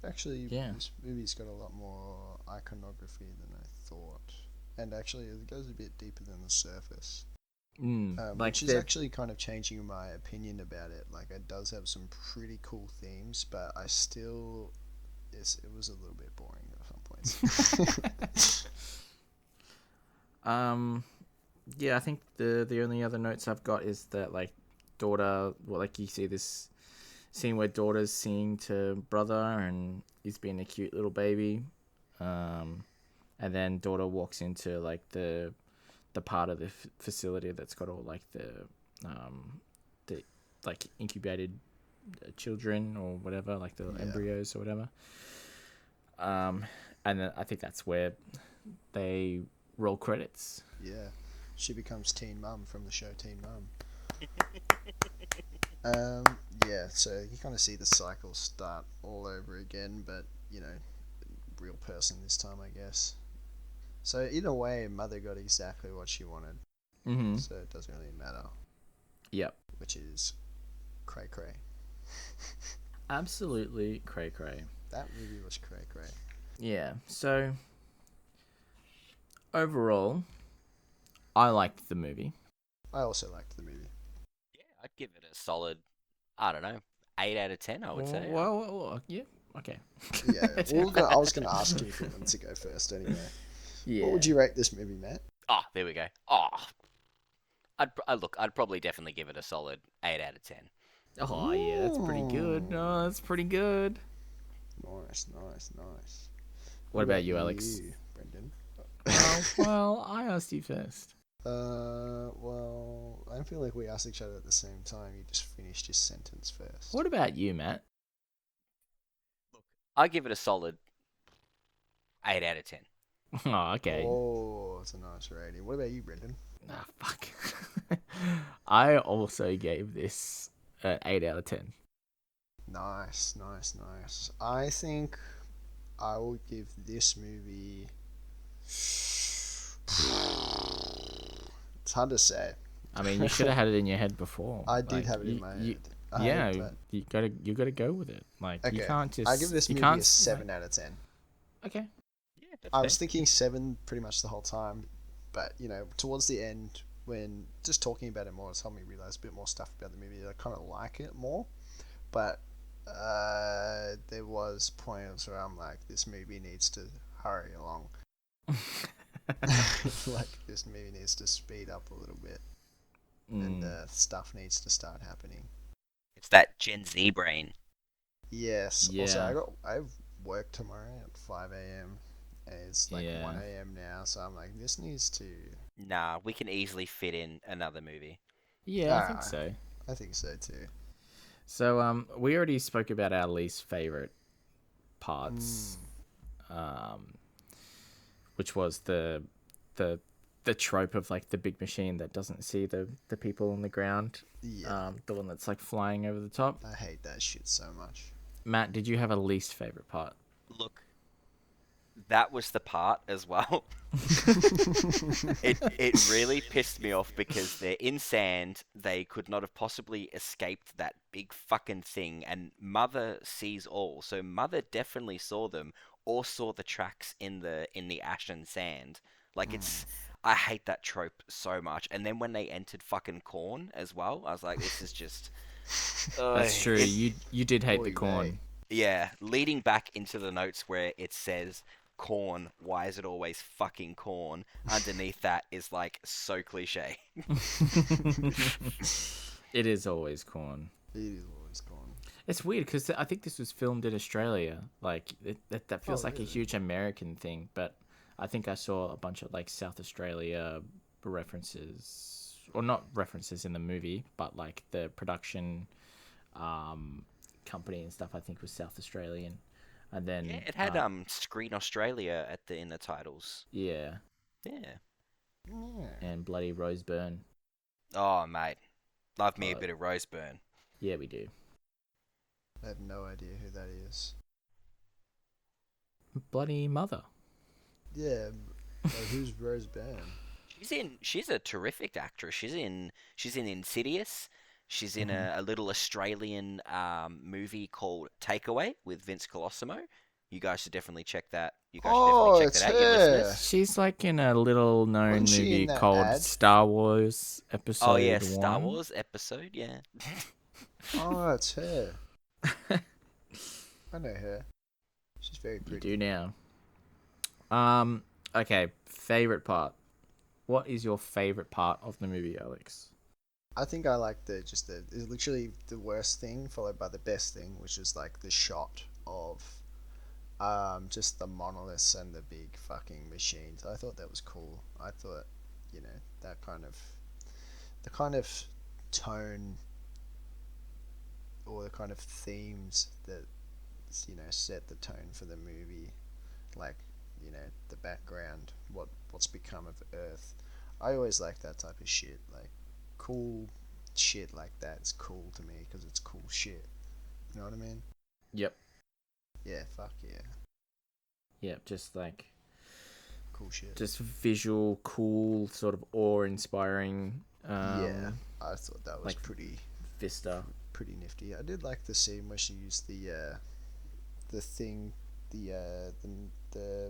movie's got a lot more iconography than I thought, and actually it goes a bit deeper than the surface. Which is actually kind of changing my opinion about it. Like, it does have some pretty cool themes, but it was a little bit boring at some points. Yeah, I think the only other notes I've got is that, like, daughter, you see this scene where daughter's singing to brother and he's being a cute little baby, and then daughter walks into like the part of the facility that's got all like the like incubated children or whatever, like the embryos or whatever, and then I think that's where they roll credits. Yeah, she becomes Teen Mum from the show Teen Mum. Yeah, so you kind of see the cycle start all over again, but real person this time, I guess. So in a way, Mother got exactly what she wanted. Mm-hmm. So it doesn't really matter. Yep. Which is cray cray. Absolutely cray cray. That movie was cray cray. Yeah. So overall, I liked the movie. I also liked the movie. Yeah, I'd give it a solid, I don't know, 8 out of 10, I would say. Well, yeah. Okay. Yeah. I was going to ask you if you wanted to go first anyway. Yeah. What would you rate this movie, Matt? Oh, there we go. Oh, I'd probably definitely give it a solid 8 out of 10. Oh, yeah, that's pretty good. Oh, that's pretty good. Nice. What about you, Alex? Brendan? Well, I asked you first. Well, I feel like we asked each other at the same time. You just finished your sentence first. What about you, Matt? Look, I give it a solid 8 out of 10. Oh, okay. Oh, it's a nice rating. What about you, Brendan? Ah, fuck. I also gave this an 8 out of 10. Nice. I think I will give this movie... It's hard to say. I mean, you should have had it in your head before. I did have it in my head. You gotta go with it. Like, okay. You can't just... I give this movie a 7 out of 10. Okay. Yeah, I was thinking 7 pretty much the whole time, but towards the end, when just talking about it more, it's helped me realize a bit more stuff about the movie. I kind of like it more, but there was points where I'm like, this movie needs to hurry along. Like, this movie needs to speed up a little bit, and stuff needs to start happening. It's that Gen Z brain. Yes. Yeah. Also, I've work tomorrow at 5 a.m. and it's like 1 a.m. now, so I'm like, this needs to... Nah, we can easily fit in another movie. Yeah, I think so. I think so too. So, we already spoke about our least favorite parts. which was the trope of like the big machine that doesn't see the people on the ground. Yeah. The one that's like flying over the top. I hate that shit so much. Matt, did you have a least favorite part? Look, that was the part as well. It really pissed me off because they're in sand. They could not have possibly escaped that big fucking thing, and Mother sees all. So Mother definitely saw them or saw the tracks in the ashen sand. Like it's I hate that trope so much. And then when they entered fucking corn as well, I was like, this is just That's true. You did hate the Oy corn. vey. yeah, leading back into the notes where it says corn, why is it always fucking corn? Underneath that is like so cliche. It is always corn. It is always gone. It's weird because I think this was filmed in Australia. Like that feels like a really? huge American thing, but I think I saw a bunch of like South Australia references, or not references in the movie, but like the production company and stuff. I think was South Australian, and then Yeah, it had Screen Australia in the titles. yeah, Yeah. Yeah. and bloody Rose Byrne. Oh mate, love me a bit of Roseburn. Yeah, we do. I have no idea who that is. Bloody Mother. Yeah. Who's Rose Byrne? She's a terrific actress. She's in Insidious. She's in a little Australian movie called Takeaway with Vince Colosimo. You guys should definitely check that. You guys should definitely check it's that out, you her. listeners. She's like in a little known Wasn't she in movie that called ad? Star Wars Episode Oh yeah, 1. Star Wars episode, yeah. Oh, it's her. I know her. She's very You pretty. do now. Okay, favorite part. What is your favorite part of the movie, Alex? I think I like it's literally the worst thing followed by the best thing, which is like the shot of just the monoliths and the big fucking machines. I thought that was cool. I thought, that the kind of tone or the kind of themes that set the tone for the movie, like the background, what's become of Earth. I always like that type of shit, like cool shit like that. It's cool to me because it's cool shit. You know what I mean? Yep. Yeah, fuck yeah, Yep, just like cool shit. just visual, cool, sort of awe-inspiring. Yeah, I thought that was like pretty Vista. nifty. I did like the scene where she used the thing, the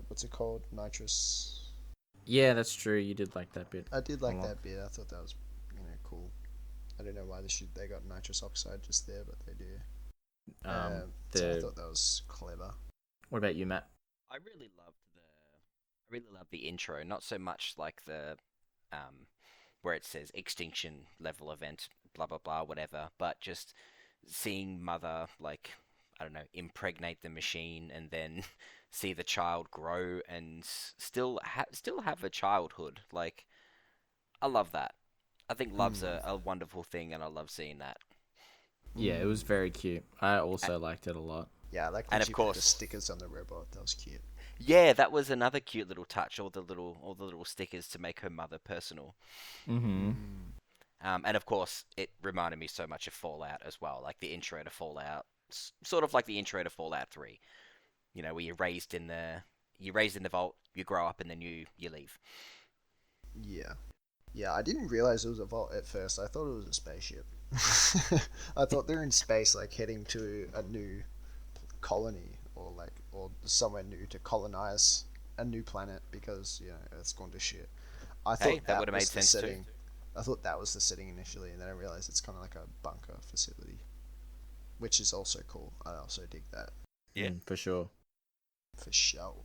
what's it called, nitrous. Yeah, that's true. You did like that bit. I did a like lot. that bit. I thought that was cool. I don't know why they got nitrous oxide just there, but they do. So I thought that was clever. What about you, Matt? I really loved the intro, not so much like the where it says extinction level event, blah blah blah, whatever, but just seeing Mother, like, I don't know, impregnate the machine and then see the child grow and still have a childhood. Like, I love that. I think love's a wonderful thing, and I love seeing that. Yeah, it was very cute. I also liked it a lot. Yeah, I like And that of she put the course- stickers on the robot. That was cute. Yeah, that was another cute little touch. All the little stickers to make her mother personal. Mm-hmm. And of course, it reminded me so much of Fallout as well, like the intro to Fallout, sort of like the intro to Fallout 3. Where you're raised in the vault, you grow up, and then you leave. Yeah. Yeah, I didn't realize it was a vault at first. I thought it was a spaceship. I thought they're in space, like heading to a new colony or somewhere new to colonize a new planet because Earth's gone to shit. I thought Hey, that would've was made the sense too. setting. I thought that was the setting initially, and then I realized it's kind of like a bunker facility, which is also cool. I also dig that Yeah. For sure. for sure.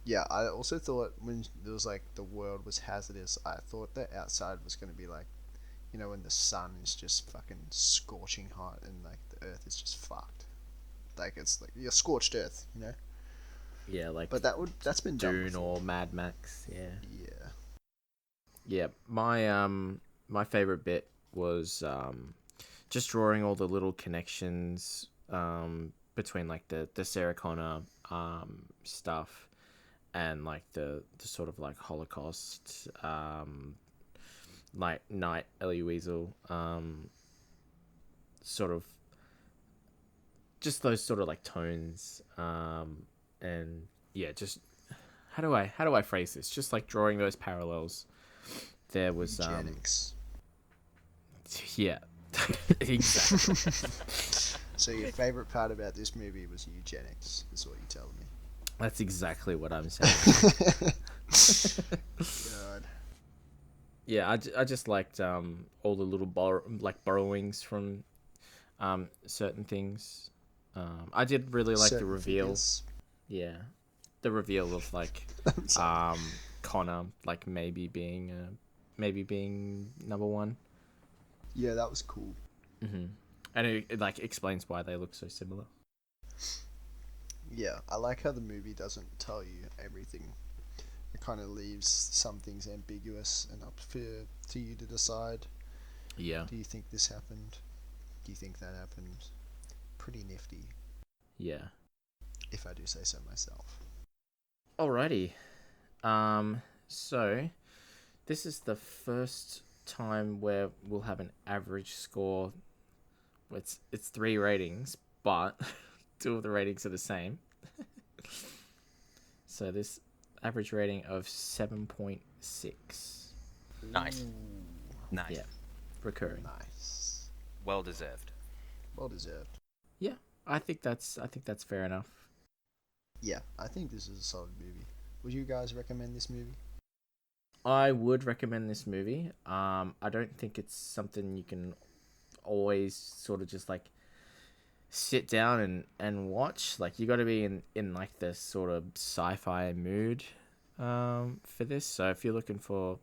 Yeah, I also thought when there was like the world was hazardous, I thought the outside was going to be like, when the sun is just fucking scorching hot and like the earth is just fucked. Like it's like a scorched earth, Yeah, like But that's been done Dune before. or Mad Max. Yeah. Yeah. Yeah, my favorite bit was just drawing all the little connections between like the Sarah Connor stuff and like the sort of like Holocaust like Night Elie Wiesel sort of just those sort of like tones and yeah, just how do I phrase this, just like drawing those parallels. There was eugenics. Yeah. Exactly. So your favorite part about this movie was eugenics, is what you're telling me. That's exactly what I'm saying. God. Yeah, I just liked all the little borrowings from certain things. I did really like the reveal. Figures. Yeah, the reveal of like Connor like maybe being number one. Yeah, that was cool. Mm-hmm. And it like explains why they look so similar. Yeah, I like how the movie doesn't tell you everything. It kind of leaves some things ambiguous and up to you to decide. Yeah. Do you think this happened? Do you think that happened? Pretty nifty. Yeah. If I do say so myself. Alrighty. So this is the first time where we'll have an average score. It's 3 ratings, but 2 of the ratings are the same. So this average rating of 7.6. Nice. Ooh. Nice. Yeah. Recurring. Nice. Well deserved. Well deserved. Yeah, I think that's fair enough. Yeah, I think this is a solid movie. Would you guys recommend this movie? I would recommend this movie. I don't think it's something you can always sort of just like sit down and watch. Like you got to be in like this sort of sci-fi mood for this. So if you're looking for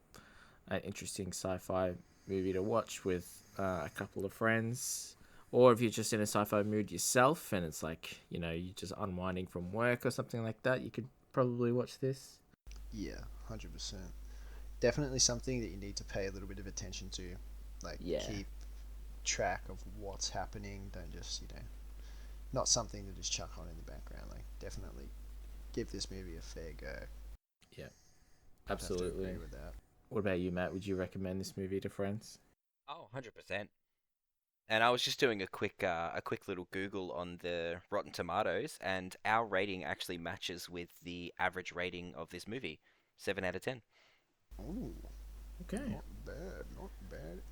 an interesting sci-fi movie to watch with a couple of friends, or if you're just in a sci-fi mood yourself and it's like, you know, you're just unwinding from work or something like that, you could probably watch this. Yeah, 100%. Definitely something that you need to pay a little bit of attention to. Like, keep track of what's happening. Don't just, not something to just chuck on in the background. Like, definitely give this movie a fair go. Yeah, absolutely. I'd have to agree with that. What about you, Matt? Would you recommend this movie to friends? Oh, 100%. And I was just doing a quick little Google on the Rotten Tomatoes, and our rating actually matches with the average rating of this movie, 7 out of 10. Ooh. Okay. Not bad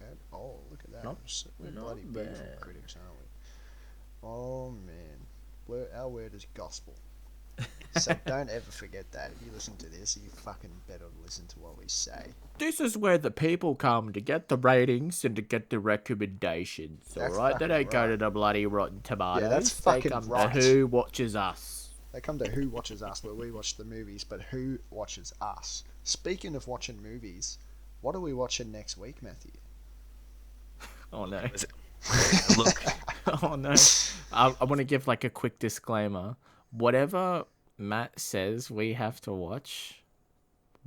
at all. Look at that. Not We're bloody beautiful critics, aren't we? Oh man, our word is gospel. So don't ever forget that. If you listen to this, you fucking better listen to what we say. This is where the people come to get the ratings and to get the recommendations. Alright, they don't go to the bloody Rotten Tomatoes. Yeah, that's fucking they come right. to Who Watches Us. They come to Who Watches Us, where we watch the movies, but Who Watches Us? Speaking of watching movies, what are we watching next week, Matthew? Oh no. Look. Oh no. I want to give like a quick disclaimer. Whatever Matt says we have to watch,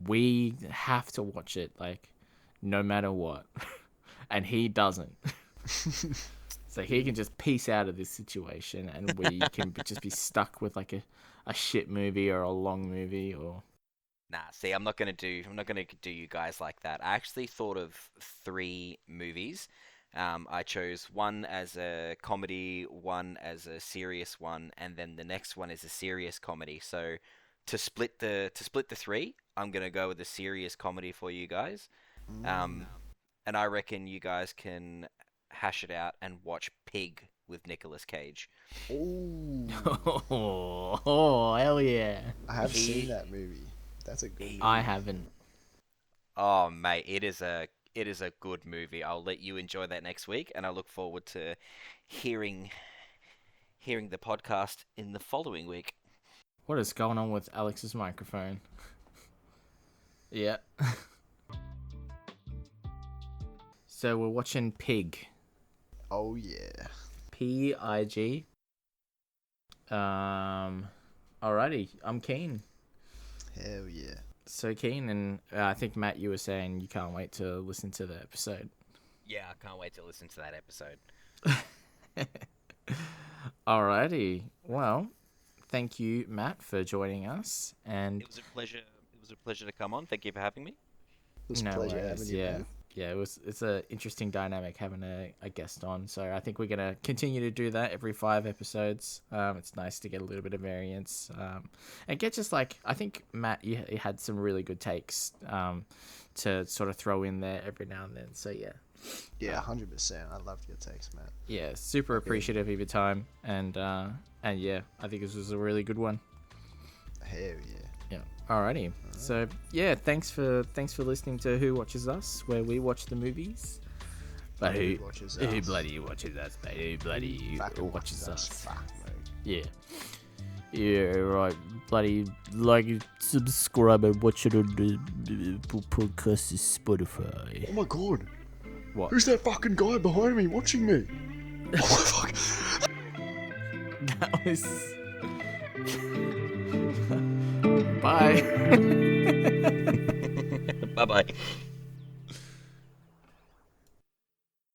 we have to watch it, like, no matter what. And he doesn't. So he can just peace out of this situation and we can just be stuck with like a shit movie or a long movie or... Nah, see, I'm not gonna do you guys like that. I actually thought of 3 movies. I chose one as a comedy, one as a serious one, and then the next one is a serious comedy. So to split the 3, I'm gonna go with a serious comedy for you guys. And I reckon you guys can hash it out and watch Pig with Nicolas Cage. Ooh. Oh, hell yeah. I have seen that movie. That's a good movie. I haven't. Oh, mate, it is a good movie. I'll let you enjoy that next week, and I look forward to hearing the podcast in the following week. What is going on with Alex's microphone? Yeah. So we're watching Pig. Oh yeah. Pig. Alrighty, I'm keen. Hell yeah. So keen, and I think Matt, you were saying you can't wait to listen to the episode. Yeah, I can't wait to listen to that episode. Alrighty. Well, thank you, Matt, for joining us. And it was a pleasure. It was a pleasure to come on. Thank you for having me. It was a pleasure having you, man. Yeah, it's an interesting dynamic having a guest on. So I think we're gonna continue to do that every 5 episodes. It's nice to get a little bit of variance, and get just like, I think Matt, you had some really good takes to sort of throw in there every now and then. So yeah. Yeah, 100%. I loved your takes, Matt. Yeah, super appreciative of your time, and yeah, I think this was a really good one. Hell yeah. Yeah. Alrighty. Right. So yeah, thanks for listening to Who Watches Us, where we watch the movies. But who bloody watches us, mate? Who bloody watches us? Fuck, mate. Yeah. Yeah, right. Bloody like, subscribe, and watch it on the podcast, Spotify. Oh my god. What? Who's that fucking guy behind me watching me? Oh my fuck. That was. Bye. Bye bye.